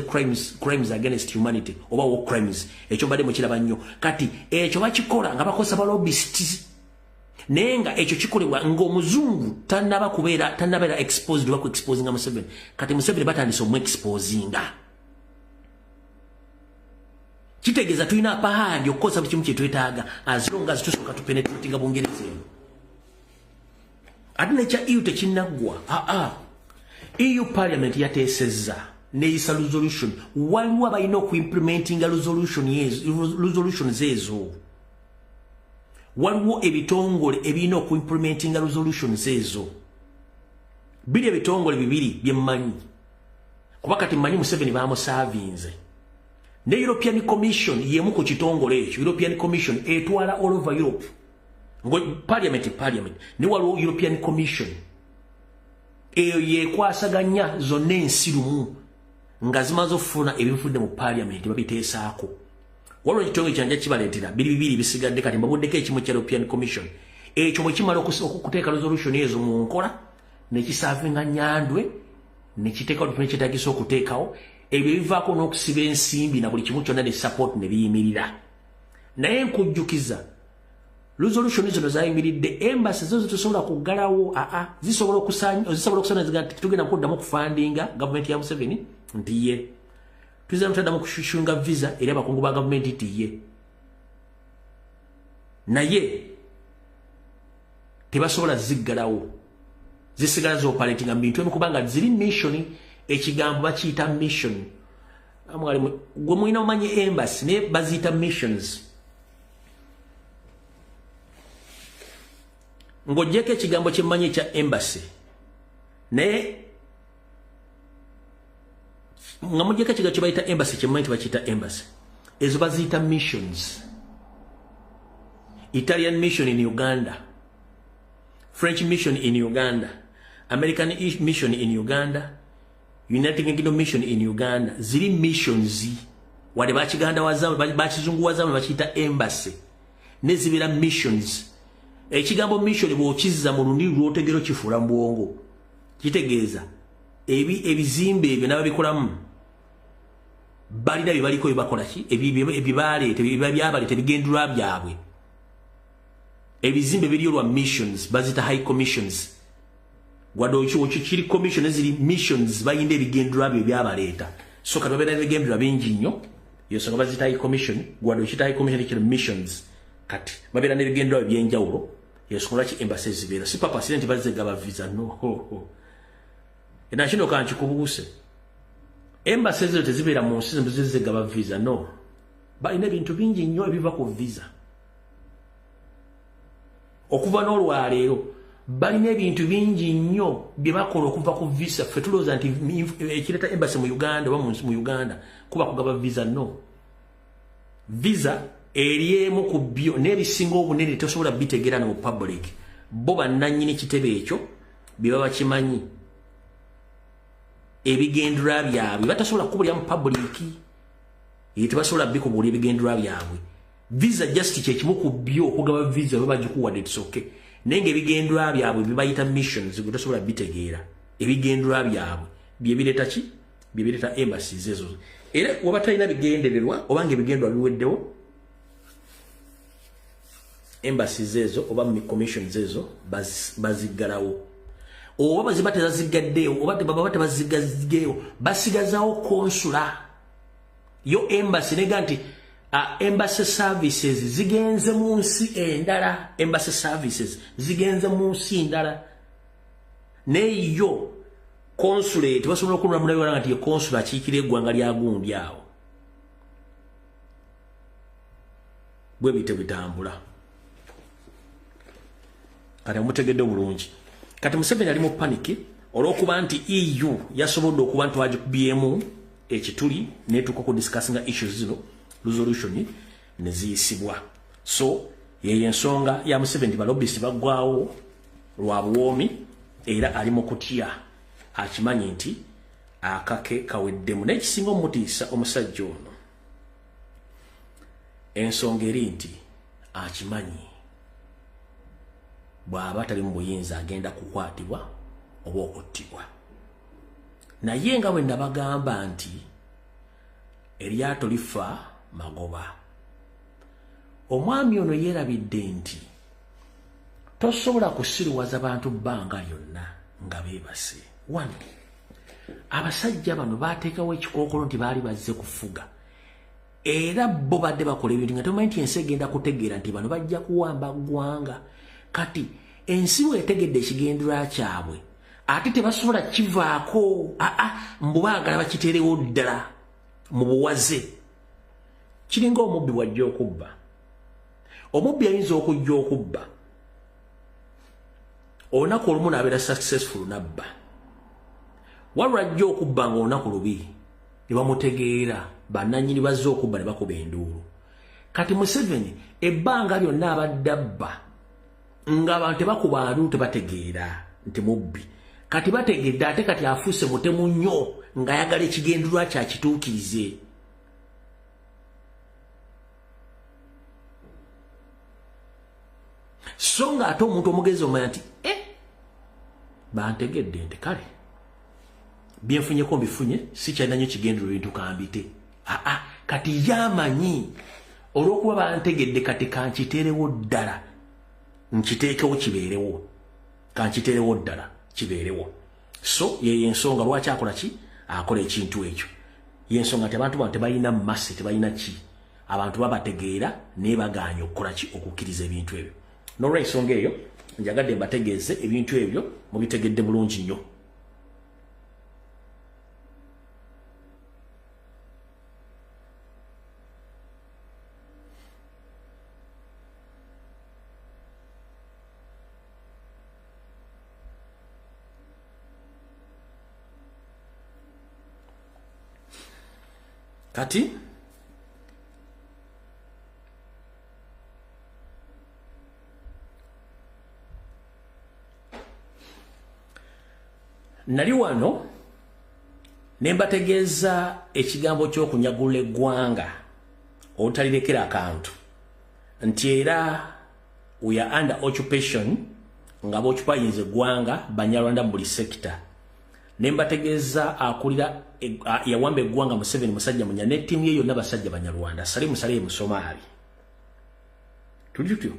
A: crimes against humanity oba war crimes ekyo mbadde mukiraba nnyo kati ekyo bakikola nga bakosa ba lobbyists nenga ekyo kikolebwa ng'omuzungu tannaba exposed oba ku exposinga Museveni kati Museveni batandise omu exposinga kitegeeza tulina apahandi okukosa buli kimu kye twetaaga as long as tusooka tupenetratinga Bungereza eno ate nekya EU tekinnaggwa EU Parliament yateesezza neeyisa resolution waliwo abalina okuimplementinga resolutions ezo waliwo ebitongole ebirina okuimplementinga resolutions ezo biri ebitongole bibiri byemmanyi kuba kati mmanyi Museveni bamusavinze ne European Commission yemu ku kitongole ekyo European Commission etwala all over Europe ngo Parliament ne waliwo European Commission eyo yekwasaganya zonna ensi lumu nga zimaze okufuna ebivudde mu Parliament babiteesaako waliwo ekitongole kyanja kibaleetera bibiri bisigadde kati mbabuddeko ekimu kya European Commission ekyo bwe kimala okuteeka resolution ezo mu nkola nekisavinga nyandwe nekiteekawo nekyetagisa okuteekawo ebyo bivaako n'okusiba ensimbi na buli kimu kyonna ne support ne biyimirira naye nkujjukiza resolution zino zayimiridde embassy zo zitusobola kuggalawo zisobola okusanya tugenda kuddamu kufandinga gavumenti ya Museveni nti ye tuzira mutaddamu kushushunga visa eri abakungu ba gavumenti nti ye naye tebasobola ziggalawo zisigala zooperatinga mu bintu kubanga ziri mission ekigambo bakiyita mission gwe mulina omanyi embassy naye baziyita missions ng'oggyeko ekigambo kyemmanyi ekya embassy naye nga muggyeko ekigambo kye bayita embassy kyemmanyi tebakiyita embassy ezo baziyita missions. Italian mission in Uganda, French mission in Uganda, American mission in Uganda, United Kingdom mission in Uganda. Ziri missions wale bachiganda wazamu bachizungu wazamu bachita embassy nezibira missions. Ekigambo mission bwo kiziza mu lundi lwotegero kifula mbwongo kitegeeza ebizimbe ebyo nababikolamu balina bibaliko bibakola ki ebibaleete ebibyabaleete ebigendulwa byabwe. Ebizimbe biri olwa missions bazita high commissions. Gwado kiri commission eziri missions bayinde ebigendulwa byo byabaleeta. So kati babera ebigendulwa bingi nnyo yosoka bazita high commission. Gwado kita high commission ekiri missions kati babera n'ebigendulwa byenjawulo yosoka lwaki embassy zibeera. Si papa silenti bazegaba visa no. Kino kanki kubuuse. Embassy zo tezibeera mu nsi zezegaba visa no. Balina ebintu bingi nnyo ebiva ku visa. Okuva n'olwaleero balina ebintu bingi nnyo bye bakola okuva ku visa. Ffe tulowooza nti ekireta embassy mu Uganda oba mu Uganda kuba kugaba visa no. Visa eriemu ku byo n'ebisinga obunene tosobola bitegeera mu public. Bo bannannyini kitebe ekyo bye baba kimanyi. Ebigendulwa byabwe batasobola kubulya mu public. Tebasobola bikubulya ebigendulwa byabwe. Visa just kyekimu ku byo okugaba visa baba gikuwadde tisoke. Nenge ebigendulwa byabwe bibayita missions gutasobola bitegeera. Ebigendulwa byabwe bye bireta ki? Bye bireta embassies ezo. Era waba talina bigendererwa obange ebigendulwa biweddewo, embassies ezo oba commissions ezo baziggalawo. Oba baziba tezazigaddeewo oba baba tebazigazigeewo basigazawo konsula. Yo embassy nega nti embassy services zigenze mu nsi endala. Embassy services zigenze mu nsi endala. Neyo consulate basobola okulula munayo nti consul akiikira eggwanga lya gundi awo. Bwe bite bitambula. Kati mutegedde bulungi. Kati Museveni ali mu paniki olw'okuba nti EU yasobodde okuba nti wagikubyemu ekituli netuuka ku discussinga issues zino resolution ne ziyisibwa. So yeye ensonga ya Museveni balobisi baggwawo lwa buwoomi era ali mu kutya akimanyi nti akake kaweddemu. N'ekisinga omutiisa omusajja ono ensonga eri nti akimanyi bw'aba tali mu buyinza agenda kukwatibwa oba okuttibwa. Naye nga bwe nabagamba nti eryato lifa magoba. Omwami ono yeerabidde nti tosobola kusiriwaza bantu bbanga lyonna nga beebase. Wano abasajja bano baateekawo ekikookolo nti baali bazze kufuga era bo badde bakola ebintu nga tomanyi nti ensi egenda kutegeera nti bano bajja kuwamba ggwanga. Kati ensi weetegedde ekigendulwa kyabwe ate tebasobola kivaako. Mbu baagala bakiteerewo ddala mu buwaze. Kiringa omubbi bw'ajja okubba. Omubbi ayinza okujja okubba olunaku olumu n'abeera successful nabba. Waliwo ajja okubba nga olunaku lubi ne bamutegeera bannannyini bazze okubba ne bakuba enduulu. Kati Museveni ebbanga lyonna abadde abba ng'abantu tebakuba nduulu tebategeera nti mubbi. Kati bategedde ate kati afuuse mutemu nnyo ng'ayagala ekigendulwa kyakituukirize. So ng'ate omuntu omugezi omanya nti bantegedde nti kale byenfunyeko mbifunye sikyalina nnyo kigendulwa bintu kambite. Kati yamanyi olw'okuba bantegedde kati kankiteerewo ddala nkiteekewo kibeerewo. Kankiteerewo ddala kibeerewo. So ye ensonga lwaki akola ki? Akola ekintu ekyo. Ye ensonga nti abantu bano tebalina masi tebalina ki. Abantu babategeera naye bagaanye okukola ki? Okukkiriza ebintu ebyo. N'olw'ensonga eyo njagadde mbategeeze ebintu ebyo mubitegedde bulungi nnyo. Kati nali wano nembategeeza ekigambo ky'okunyagula eggwanga obutalirikira akantu nti era we are under occupation nga boocupayinza eggwanga Banyarwanda mu buli sekita. Nembategeeza akulira yawamba eggwanga Museveni musajja munya ne ttiimu ye yonna basajja Banyarwanda sali musale Musomaali. Tulityo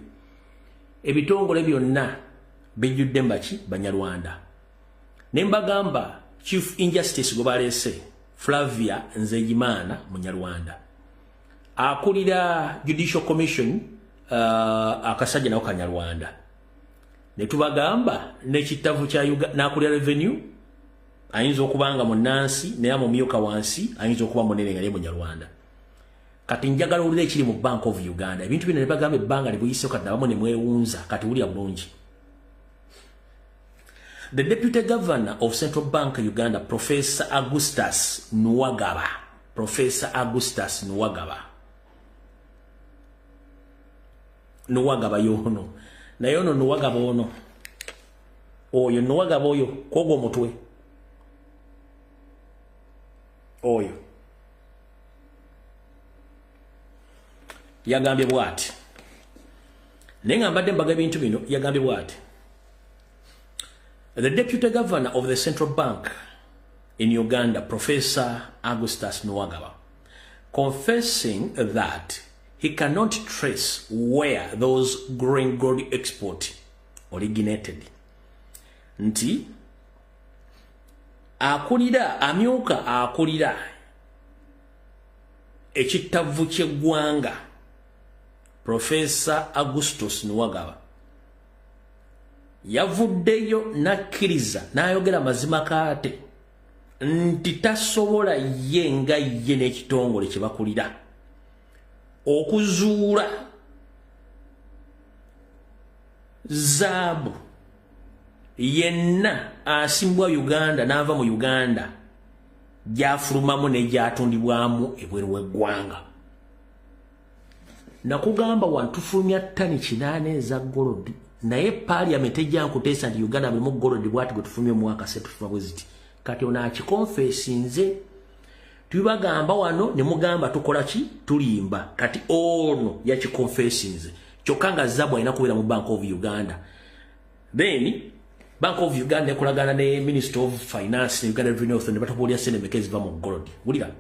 A: ebitongole byonna bijjudde mbaki Banyarwanda. Nembagamba Chief Injustice gwe baleese Flavia Nzeyimana Munyarwanda akulira Judicial Commission akasajja nako Kanyarwanda. Ne tubagamba n'ekitavu kya n'akulira Revenue ayinza okubanga munnansi naye mumyuka wansi ayinza okuba munene nga ye Munyarwanda. Kati njagala olire ekiri mu Bank of Uganda ebintu bino ne bagamba ebbanga libuyise kati abamu ne mwewunza kati wulya bulungi. The Deputy Governor of Central Bank Uganda, Professor Augustus Nuwagaba. Professor Augustus Nuwagaba. Nuwagaba yono. Na yono Nuwagaba ono. Oyo Nuwagaba oyo kogo mutwe. Oyo. Yagambye bwati. Nenga mbadde mbaga bintu bino yagambye bwati. The Deputy Governor of the Central Bank in Uganda, Professor Augustus Nuwagaba, confessing that he cannot trace where those growing gold export originated. Nti akulira amyuka akulira ekitavu ky'eggwanga Professor Augustus Nuwagaba yavuddeyo nakkiriza n'ayogera mazima kaate nti tasobola ye nga ye n'ekitongole kye bakulira okuzuula zaabu yenna asimbwa Uganda n'ava mu Uganda gy'afulumamu n'egyatundibwamu ebweru w'eggwanga. Nakugamba wantufulumya ttani 8 eza golodi naye Parliament ejjankuteesa nti Uganda mulimu golodi bwati gwe tufumye mu mwaka 3 tufa bweziti kati ona akikonfesinze tubagamba wano ne mugamba tukola ki tulimba kati ono yakikonfesinze kyokka nga zabu alina kubeera mu Bank of Uganda. Then Bank of Uganda ekolagana ne Minister of Finance ne Uganda Revenue Authority ne batabuulira sente meka eziva mu golodi. Wulira,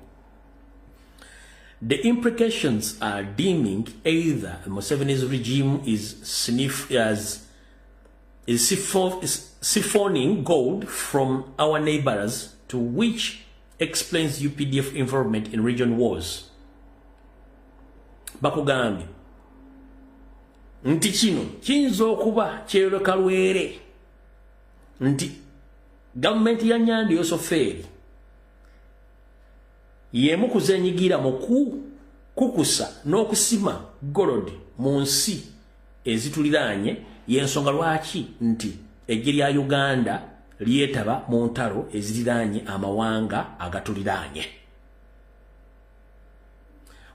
A: the implications are deeming either Museveni's regime is siphoning gold from our neighbors, to which explains UPDF involvement in region wars. Bakugambye nti kino kiyinza okuba kyeyoleka lwere nti gavumenti ya Nyandi Yosoferi yemu kuzenyigira mu kukusa n'okusima gold mu nsi ezituliranye y'ensonga lwaki nti eggye lya Uganda lyetaba mu ntalo eziriraanye amawanga agatuliranye.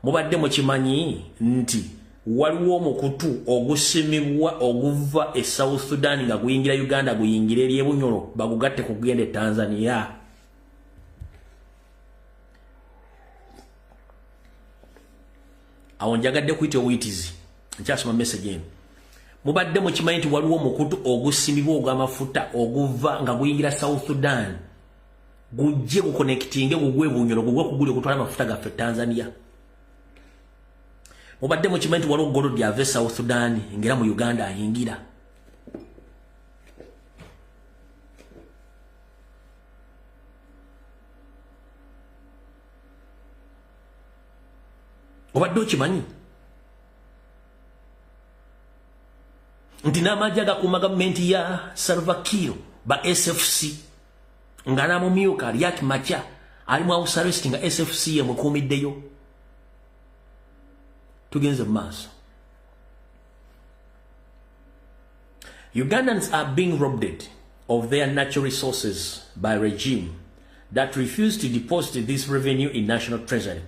A: Mubadde mukimanyi nti waliwo omukutu ogusimibwa oguva e South Sudan nga guyingira Uganda guyingire eri ebunyolo bagugatte kugenda e Tanzania. Awo njagadde kuyita obuyitizi nkyasoma message eno. Mubadde mukimanyi nti waliwo omukutu ogusimibwa ogw'amafuta oguva nga guyingira South Sudan gujje guconnectinge gugwe bunyolo gugwe kuguli okutwala amafuta gaffe Tanzania. Mubadde mukimanyi nti waliwo gold yava South Sudan ngera mu Uganda ayingira. Obadde okimanyi nti n'amagye agakuuma gavumenti ya Salva Kiir ba SFC nga n'amumyuka Riek Machar ali mu house arrest nga SFC ye mukuumiddeyo. Tugenze mu maaso. Ugandans are being robbed of their natural resources by a regime that refused to deposit this revenue in national treasury.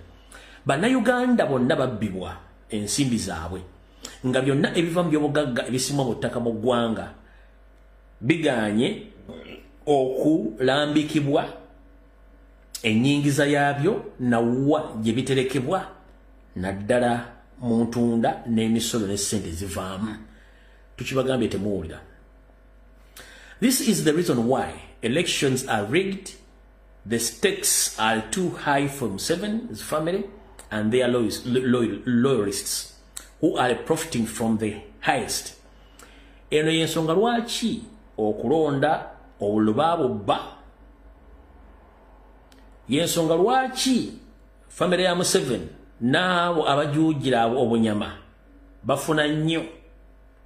A: Bannayuganda bonna babbibwa ensimbi zaabwe nga byonna ebiva mu byobugagga ebisimwa mu ttaka mu ggwanga biganye okulambikibwa ennyingiza yabyo nawa gye biterekebwa naddala mu ntunda n'emisolo n'essente zivaamu tukibagambye temuwulira. This is the reason why elections are rigged. The stakes are too high for Museveni's family and their loyalists who are profiting from the highest. Eno yensonga lwaki okulonda obulubabubba, yensonga lwaki family ya Museveni n'abo abajuugira abo obunyama bafuna nnyo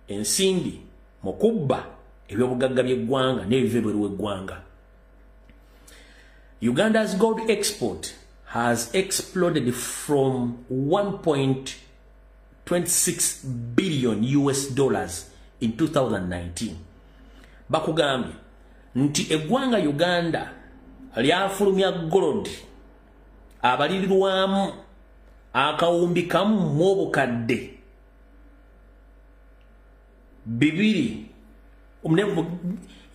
A: ensimbi mu kubba ebyobugagga by'eggwanga n'ebiva ebweru w'eggwanga. Uganda's gold export has exploded from 1.26 billion US dollars in 2019. Bakugambye nti eggwanga Uganda lyafulumya gold abalirirwamu akawumbi kamu mu obukadde bibiri.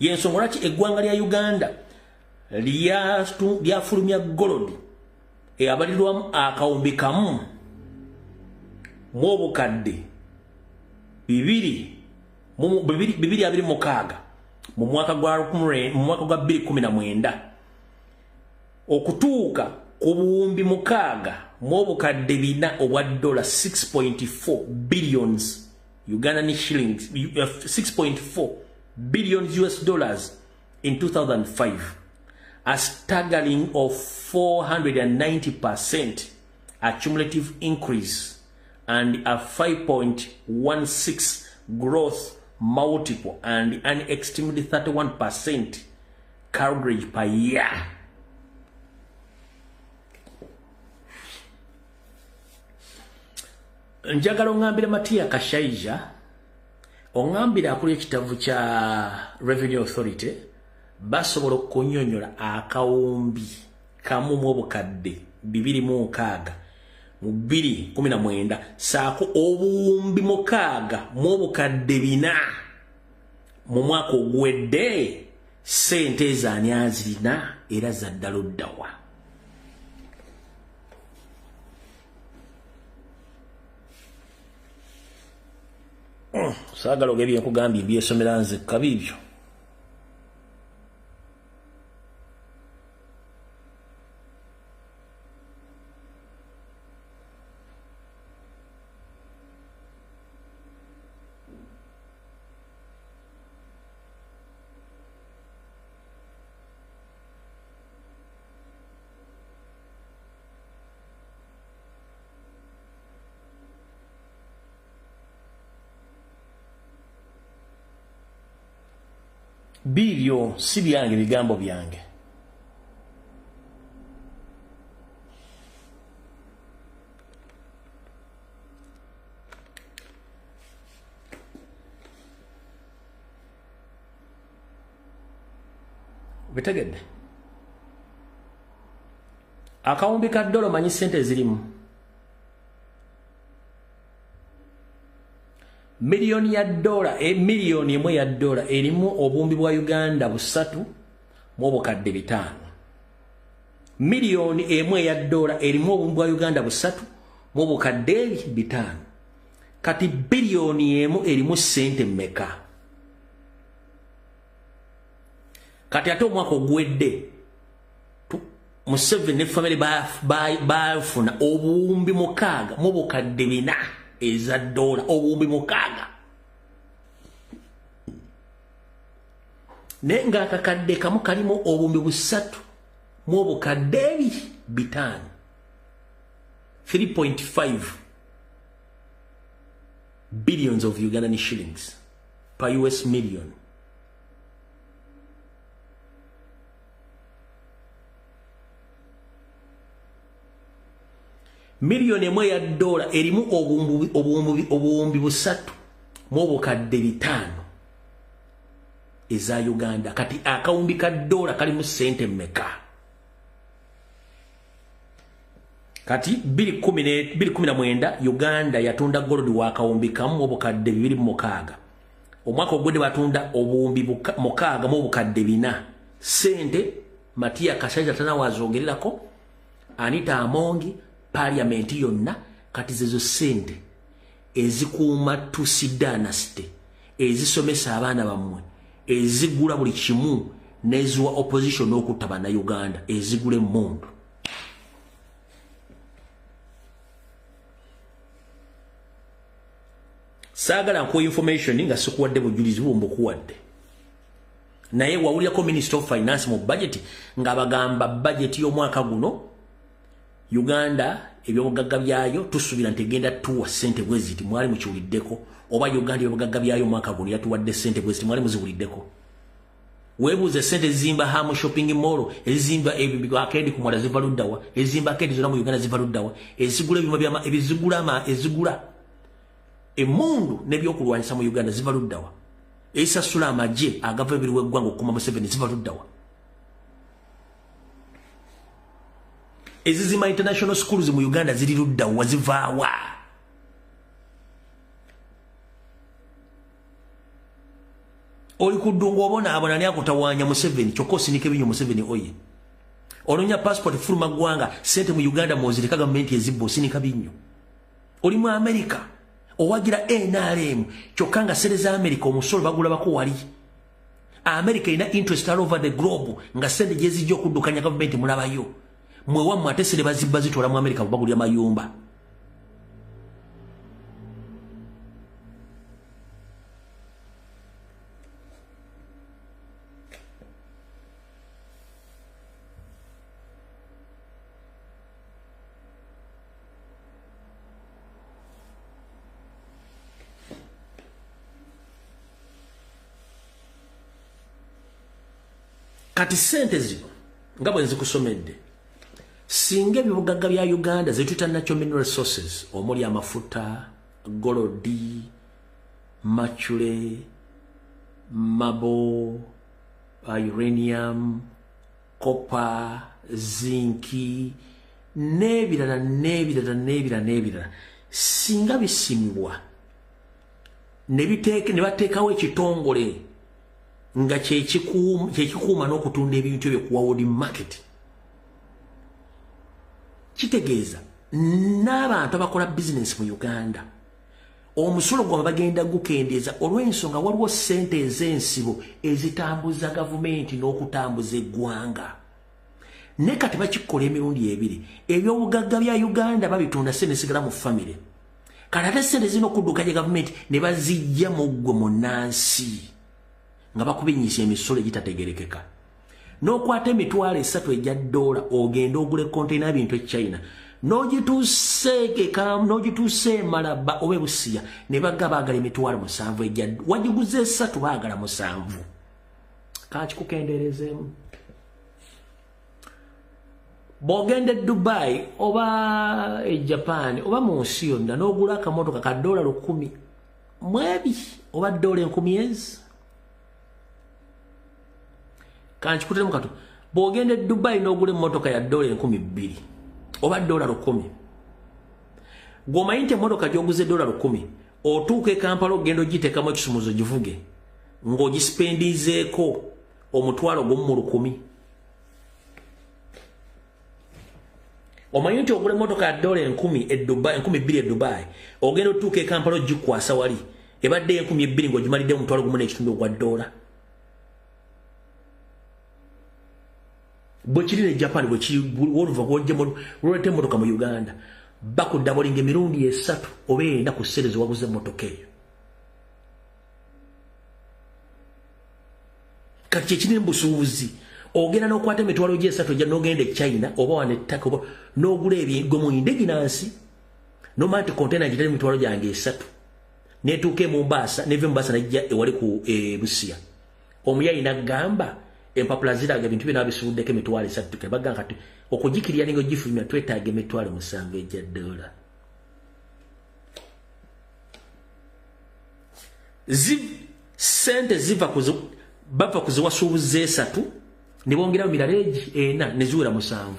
A: Yensonga lwaki eggwanga lya Uganda lyafulumya gold abalirwamu akawumbi kamu mu obukadde bibiri abiri mukaaga mu mwaka gwa 2019 okutuuka ku buwumbi mukaaga mu obukadde bina obwa dola 6.4 billions Ugandan shillings, 6.4 billion US dollars in 2005, a staggering of 490% accumulative increase and a 5.16 growth multiple and an extremely 31% coverage per year. Njagala ongambira Matia Kashaija ongambira akuli ekitavu kya Revenue Authority basobola okunyonyola akawumbi kamu mu obukadde 2.6 mu 2019 saako obuwumbi mukaaga mu obukadde 4 mu mwaka ogwedde. Sente ezaani azirina era zaddala oddawa. Saagala ogebye nkugambye byesomera nze kabibyo. Bibyo si byange bigambo byange. Bitegedde akawumbi ka dola manyi sente zirimu milioni ya dola milioni emwe ya dola erimu obumbi bwa Uganda 3 mu obukadde 5. Milioni emwe ya dola erimu obumbi bwa Uganda 3 mu obukadde 5. Kati bilioni emu erimu sente mmeka? Kati ate omwaka ogwedde Museveni ne family bafuna obumbi 6 mu obukadde 4 eza dola obumbi 6. Nenga akakadde kamu kalimu obumbi 3 mu obukadde 5. 3.5 billions of Ugandan shillings per US million. Milioni emwe ya dola erimu obumbi 3 mu obukadde 5 eza Uganda. Kati akawumbi ka dola kalimu sente mmeka? Kati 2019 Uganda yatunda gold wa akawumbi kamu mu obukadde 2.6. Omwaka ogwedde batunda obumbi 6 mu obukadde 4. sente Matia Kashaija tana wazogererako Anita Amongi parliament yonna kati zezo sente ezikuuma Tusi dynasty ezisomesa abaana bamwe ezigula buli kimu nezuwa opposition okutaba na Uganda ezigule mundu sagala nko information nga sikuwadde bujulizi bumbo kuwadde naye wawulya ko Minister of Finance mu budget nga bagamba budget y'omwaka guno Uganda ebyobugagga byayo tusubira ntegenda tuwa sente bweziti mwali mukiwuliddeko oba Uganda ebyobugagga byayo omwaka guno yatuwadde sente bweziti mwali muziwuliddeko webuze sente zimba hamu shopping mall ezimba ebibigo akendi kumwala zivaluddawa ezimba akendi zona mu Uganda zivaluddawa ezigula ebimwe byama ezigula emundu nebyokulwanyisa mu Uganda zivaluddawa esasula amaje agava ebiriwe eggwanga okukuma mu 7 zivaluddawa ezizima international schools mu Uganda ziriruddawa zivaawa oli kudungo obona abona ni akutawanya mu 7 chokosi ni kebinyo mu 7 oye olonya passport fuluma gwanga sente mu Uganda mozirika government ezibbo sini kabinyo oli mu America owagira NRM chokanga sere za America omusolo bagula bako wali America ina interest all over the globe nga sente jezi jo kudukanya government mulabayo mwewa mwatesere bazibba zitola mu America bagulya mayumba kati sente zino nga bwe nzikusomedde singa ebibugagga bya Uganda zetuyita natural mineral resources omuli amafuta golodi machule mabo uranium copper zinki nebirala singa bisimibwa ne bateekawo ekitongole nga kyekikuuma n'okutunda ebintu ebyo ku world market kitegeeza n'abantu abakola business mu Uganda omusolo gwa bagenda gukendeeza olw'ensonga waliwo sente ez'ensibo ezitambuza gavumenti n'okutambuza eggwanga ne kati bakikola emirundi ebiri ebyobugagga bya Uganda babitunda sente sigala mu family kati ate sente zino okuddukanya gavumenti ne bazijja mu ggwe munnansi nga bakubinyisa emisolo egitategerekeka n'okwata emitwalo 3 ejja dola ogenda ogule container bintu e China n'ogituuse Malaba oba Busia ne bagala emitwalo 7 ejja wagiguze 3 baagala 7 kakikukenderezeemu bw'ogenda Dubai oba Japan oba mu nsi yonna n'ogula akamotoka ka dola 10 mwebi oba dola 10,000 kanchi kutele mukato bogende Dubai n'ogule motoka ya dola 12,000 oba dola 10 goma inte motoka joguze dola 10 otuuke Kampala ogenda ogiteekamu ekisumuzo givuge ng'ogispendizeeko omutwalo gumu mu 10 omanyi nti ogule motoka ya dola 10,000 e Dubai 12,000 e Dubai ogenda otuuke Kampala ogikwasa wali ebadde 12,000 ng'ogimalidde omutwalo gumu n'ekitundu ogwa dola bwekiri Japan bwekiri woluva gwojjemo lwete motoka mu Uganda bakudabolinga emirundi 3 oba 4 ku serezo waguze motoka eyo kati kiri mbusuubuzi ogenda n'okwata emitwalo gye 3 ojja n'ogenda e China oba wane ttaka oba n'ogula ebintu mu indegi nansi nomati container gitali mitwalo gyange 3 netuuke mu Mombasa neve Mombasa najja ewali ku Busia omuyayi n'agamba empapula ziraga ebintu bino abisuuddeko emitwalo 3 ke baganga kati okugikirya ningo gifulumya twetaaga emitwalo 7 ejja dola sente bava kuziwasuubuza 3 ne bongeramu mirala ena ne ziwera 7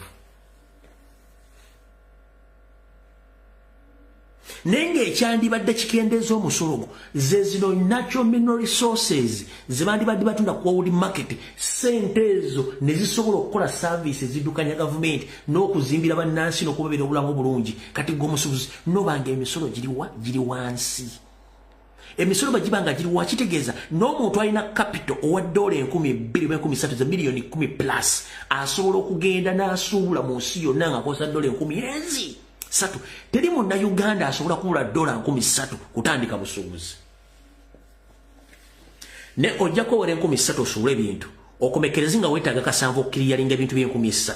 A: nenge ekyandibadde kikendeeza omusolo ze zino natural mineral resources zebandibadde batunda ku world market sente ezo ne zisobola okukola services zidukanya gavumenti n'okuzimbira bannansi n'okubabeera obulamu obulungi kati gwomusuubuzi nobanga emisolo giri wansi emisolo bagibanga giri wa kitegeeza n'omuntu alina capital owa $2,230 za miliyoni 10 plus asobola okugenda n'asuubula mu nsi yonna ng'akozesa $10,000 enzi satu teri munna Uganda asobola kubula $3,300 kutandika busuubuzi ne ojjako wera $3,000 osuubula ebintu okomekerezi nga weetaaga kasanvu okukiriyalinga ebintu $3,000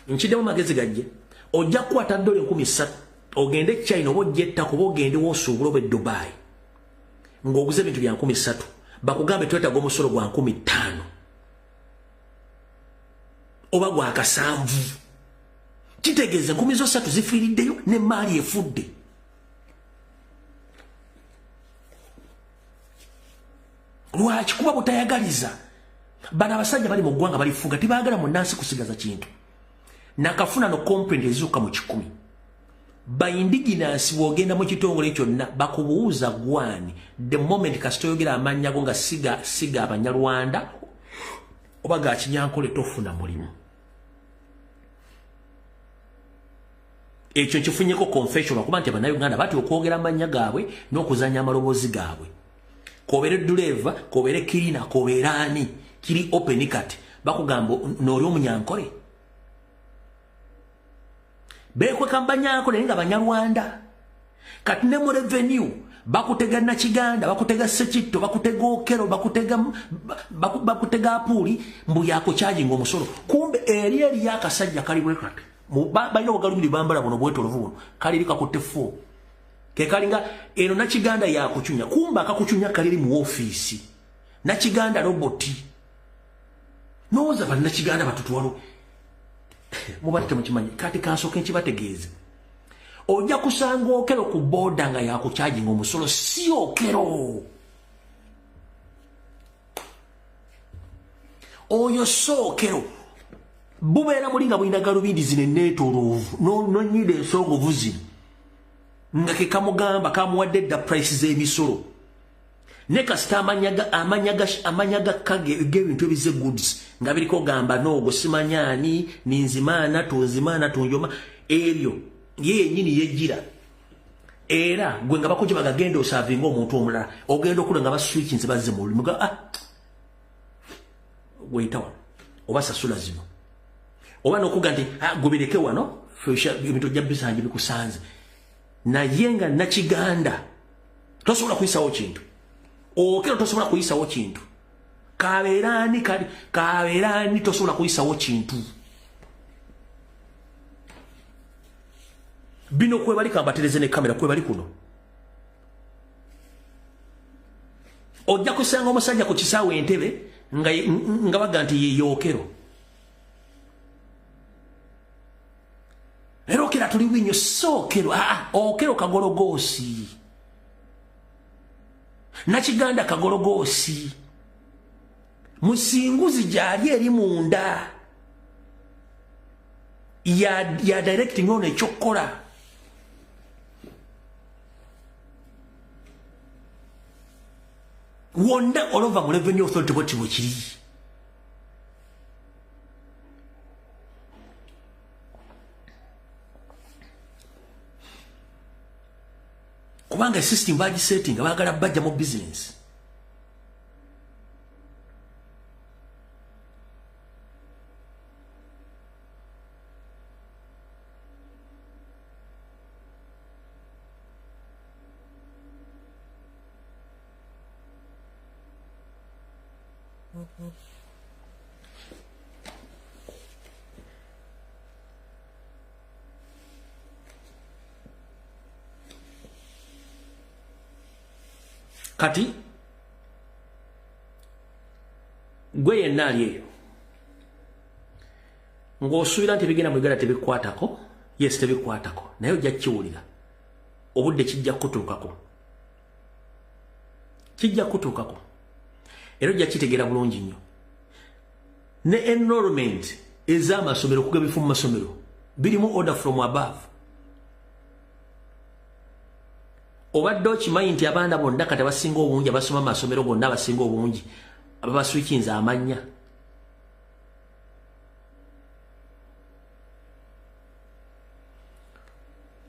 A: nkiddemu magezi gajje ojja kukwata $3,000 ogende China oba ojja ettako oba ogende woosuubula oba Dubai ng'oguze ebintu bya $3,000 bakugambe twetaaga omusolo gwa $5,000 oba gwa kasanvu kitegeeze $3,000 zifiiriddeyo n'emmaali efudde lwaki kuba butayagaliza bano abasajja bali mu ggwanga balifuga tibaagala munnansi kusigaza kintu nakafuna no complaint ezizuka mu 1,000 by indigenous bwogenda mu kitongole kyonna bakubuuza gwani the moment kasitoyogera amanya go nga siga abanyarwanda oba ga kinyankole tofuna mulimu ekyo kifunyeko confession okuba nti abannayuganda bati okwogera amanya gaabwe n'okuzanya amaloboozi gaabwe kobere duleva kobere kirina koberani kiri open cut bakugamba n'oli omunyankole bekwe kambanyako nenga banyarwanda kati ne mu revenue bakutega na kiganda bakutega sekitto bakutega okero bakutega apuli mbu yako charging omusolo kumbe eri yakasajja kali bwe kati balina ogalumiri bambala bono bwetolovu kali likakutte fo ke kalinga eno na kiganda yakuchunya kumbe akakuchunya kaliri mu office na kiganda roboti noza bali na kiganda batutwalo mubatte mukimanyi kati kansoke nkibategeeze ojja kusanga okero ku boda nga yakucharging omusolo si okero oyo sookero bubeera mulinga bulina galubindi zine neetoloovu nonyida ensongovu zino nga ke kamugamba kamuwadde dda price z'emisolo ne kasita amanyaga kage g'ebintu ebize goods nga biriko gamba noogo simanyani ninzimaana tunzimaana tunjoma ebyo yenyini yejjira era gwe nga bakuje bagagenda osavinga omuntu omulala ogenda okula nga baswitch nzibaze mu lumiga weyitawa oba sasula zino oba n'okuga nti gubireke wano ebintu jja bisanje bikusanze naye nga nakiganda tosobola kuyisawo kintu okero tosobola kuyisawo kintu kabeerani tosobola kuyisawo kintu bino kwebali kambatereze ne kamera kwebali kuno ojja kusanga omusajja ku kisaawe entebe nga baga nti yeyookero era okera tuli winyo sookero okero kagologoosi nakiganda kagologoosi musinguzi gyali eri munda ya directing ono ekyokukola wonna olova mu revenue authority bweti bwekiri kubanga system bagisetting baagala bajja mu business kati gwe yenna ali eyo ng'osuubira nti bigenda mu igala tebikwatako yes tebikwatako naye ojja kiwulira obudde kijja kutuukako era ojja kitegeera bulungi nnyo ne enrollment ez'amasomero kugabifu mu masomero birimu order from above. Obadde okimanyi nti abaana bonna kati abasinga obungi abasoma amasomero gonna abasinga obungi ababaswikinza amanya.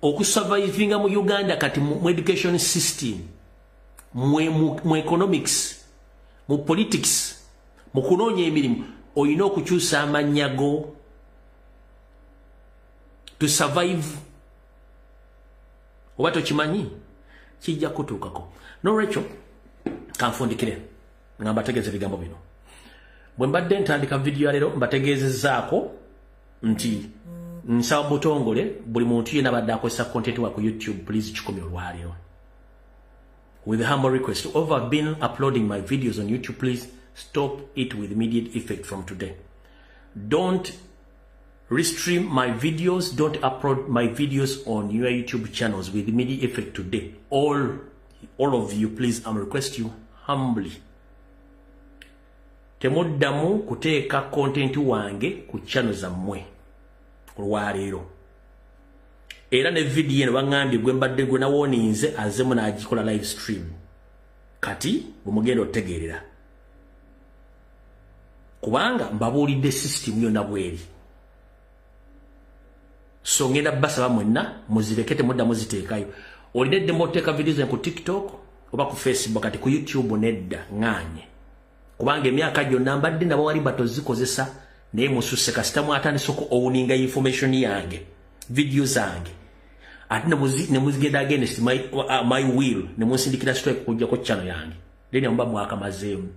A: Okusurvivinga mu Uganda kati mu education system, mu economics, mu politics, mu kunoonya emirimu oyina okukyusa amanya go to survive. Oba tokimanyi kijja kutuukako. Nolwekyo kanfundikire nga mbategeeza ebigambo bino. Bwe mbadde ntandika video ya leero mbategeezezzaako nti nsaba butongole buli muntu yenna abadde akozesa content wa ku YouTube please kikumi olwaleero. With a humble request, over been uploading my videos on YouTube, please stop it with immediate effect from today. Don't restream my videos, don't upload my videos on your YouTube channels with immediate effect today. All of you, please, I'm request you humbly. Temuddamu kuteeka content wange ku channel zammwe olwaleero. Era ne video eno bangambye gwe mbadde gwe nawoninze azemu n'agikola live stream. Kati bumugenda otegeerera. Kubanga mbabuulidde system yonna bweri. So ngenda basaba mwenna muzireke temudda muziteekayo. Olidde moteka videos ku TikTok oba ku Facebook kati ku YouTube nedda nganye. Kubanga emyaka gyonna mbadde nabo wali batozikozesa naye mususse kasitamu atandise ko owuninga information yange, videos zange. Ati ne muzigenda against my will ne musindikira strike kujja ko channel yange. Then amba mwaka mazeemu.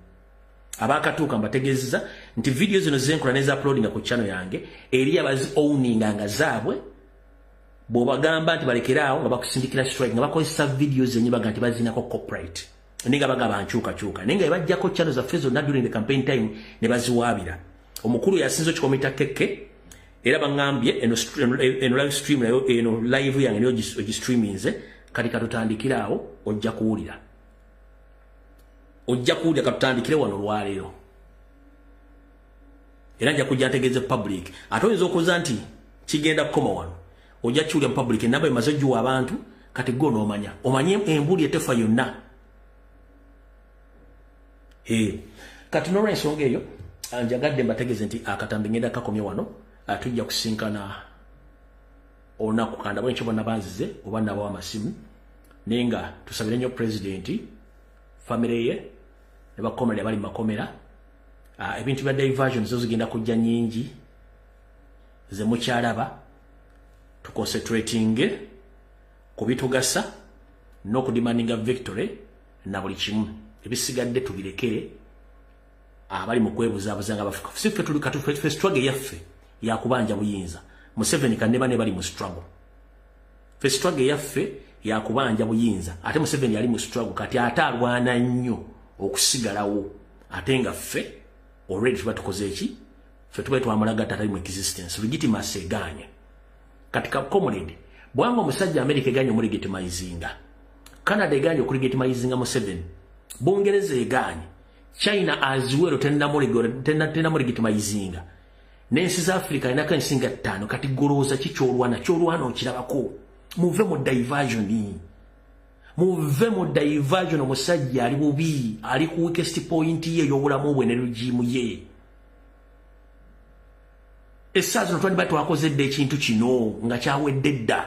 A: Abakatuuka mbategeezeza nti videos zino zenkola neza uploading ku channel yange eri abazi owuninga nga zaabwe bw'obagamba nti balekeraawo nga bakusindikira strike nga bakozesa videos zenye baga nti bazinako copyright. Ninga bagaba nkyuka. Ninga bajjako channel zaffe zonna during the campaign time ne baziwaabira. Omukulu yasinzo kikomita keke era bangambye eno live stream nayo eno live yange niyo ogistreaminze kati katutandikiraawo ojja kuwulira. Ojja kuwulira katutandikire wano olwaleero. Era nja kujja ntegeeze public. Ate oyinza okuza nti kigenda kukoma wano. Ojja kiwulira mu public enamba emaze ogiwa abantu kati go n'omanya. Omanye embuli etefa yonna. Kati n'olw'ensonga eyo njagadde mbategeeze nti akatambi ngenda kakomye wano. Tujja kusinkana olunaku kanda bwenki bonna banzize oba nabo amasimu nenga tusabire nnyo president family ye ne bakomera bali makomera ebintu bya diversion zo zigenda kujja nyingi ze mukyalaba tuconcentrating kubitugasa n'okudemandinga victory na buli kimu ebisigadde tubirekere abali mu kwebuzabuza nga bafuka sife tuli katufe struggle yaffe ya kubanja buyinza Museveni kaneba ne bali mu struggle fe struggle yaffe ya kubanja buyinza ate Museveni yali mu struggle kati atalwana nnyo okusigalawo ate nga ffe already tubatukoze eki ffe tuba twamalaga tatali mu existence legitimacy eganya katika comrade bwango musajja America eganya mu legitimizinga Canada eganya ku legitimizinga Museveni Bungereza eganya China azuwero tenda mu legitimizinga Nensi za Afrika inaka nsinga 5 kati goroza kyolwana okirabako muve mu diversion omusajja ali bubi ali ku weakest point ye yobulamu bwe ne regime ye esazo ntwani batu akozedde ekintu kino nga kyawedde dda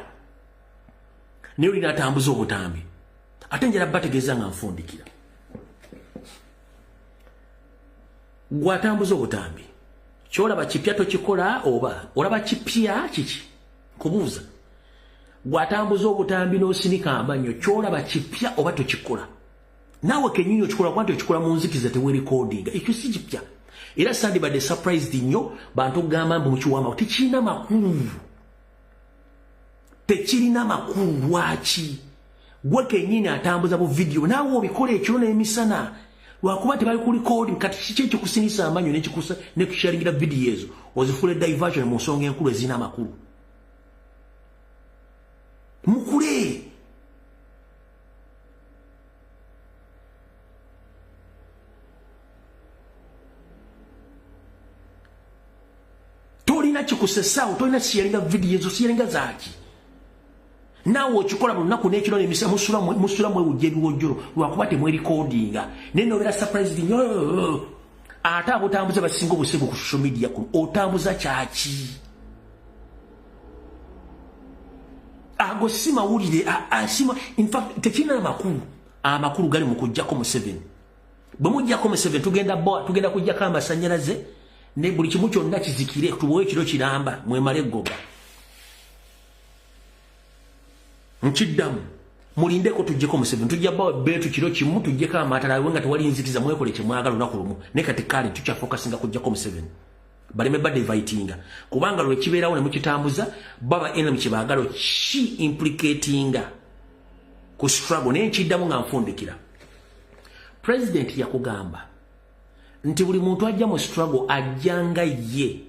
A: ne uli natambuza obutambi ate njala bategeeza nga nfundikira gwatambuza obutambi kyolaba kipya tokikola oba olaba kipya kiki kubuuza gwatambuza obutambi n'osinika amanyo kyolaba kipya oba tokikola naawe kenyinyi okikola kwanti okikola mu nzikiza tewe recording ekyo si kipya era sandi badde surprised nnyo bantu gamba mbu mukiwama tekirina makulu lwaki gwe kenyini atambuza bu video naawe obikola ekiro n'emisana lwakuba tebali ku recording kati kiki ekyo kusinisa amanyo nekusharingira video ezo ozifule diversion mu nsonga enkulu ezina amakulu mukule toina kikusesaawo toina siyalinga video ezo siyalinga zaaki naawe okikola mu lunaku n'ekiro n'emisa musulamu ewujja ebiwojjolo lwakuba temwerikodinga naye nobeera surprised nnyo ate abotambuza basinga obusibu ku social media kuno otambuza kyaki ago si mawulire in fact tekina amakulu gali mu kujjako mu 7 bwe mujjako mu 7 tugenda kujjako amasannyalaze ne buli kimu kyonna kizikire tubowe ekiro kiramba mwemale eggoga nkiddamu mulindeko tujjeko mu 7 tujja bawa betu kiro kimu tujjeko amatala wenga tewali nzitiza mwekole kyemwagala lunaku lumu ne kati kale tukya focusinga kujjako mu 7 baleme badde invitinga kubanga lwe kibeerawo ne mukitambuza baba ena mukibagalo ki implicatinga ku struggle ne nkiddamu nga nfundikira president yakugamba nti buli muntu ajja mu struggle ajjanga ye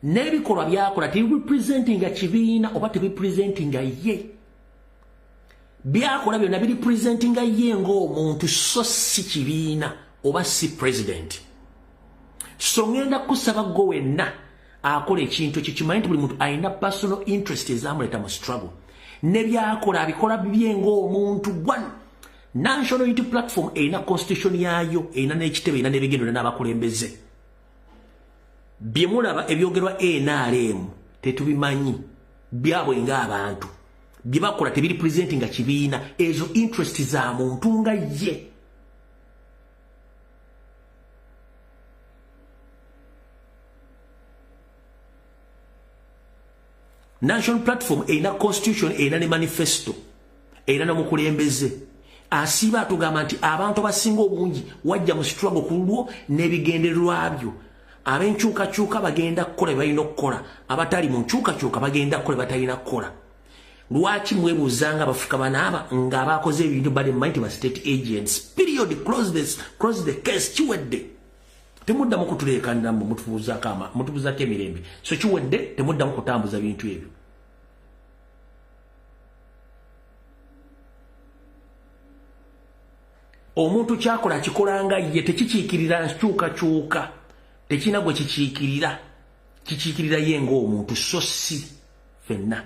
A: n'ebikolwa byakola tebirepresentinga kibiina oba tebirepresentinga ye byakola byonna birepresentinga ye ng'omuntu so si kibiina oba si president so ngenda kusaba gwe wenna akola ekintu ekyo kimanyi nti buli muntu alina personal interest ezamuleeta mu struggle ne byakola abikola bibye ng'omuntu one National Unity Platform erina constitution yayo erina n'ekitebe erina n'ebigendera n'abakulembeze bye mulaba ebyogerwa NRM tetubimanyi byabwe ng'abantu bye bakola tebiri presenting nga kibiina ezo interest za muntu nga ye National Platform erina constitution erina ne manifesto erina n'omukulembeze asiba atugamba nti abantu abasinga obungi wajja mu struggle kulwo n'ebigendererwa byo abenkyukakyuka bagenda kukola balina okukola abatali mu nkyukakyuka bagenda kukola batalina kukola lwaki mwebuuzanga abafuka banaaba ng'abakoze ebintu bali mind ba state agents period close the case kiwedde temuddamu kutuleekanira mutubuuzaako emirembe so kiwedde temuddamu kutambuza bintu ebyo omuntu kyakola kikolanga ye tekikiikirira nkyukakyuka tekina gwe kikiikirira ye ng'omuntu so si fenna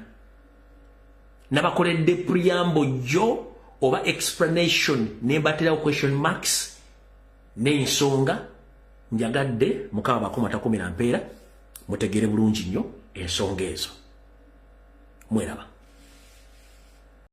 A: nabakoledde preamble jo oba explanation nembaterawo question marks n'ensonga njagadde mukama bakoma mpeera mutegere bulungi nnyo ensonga ezo mweraba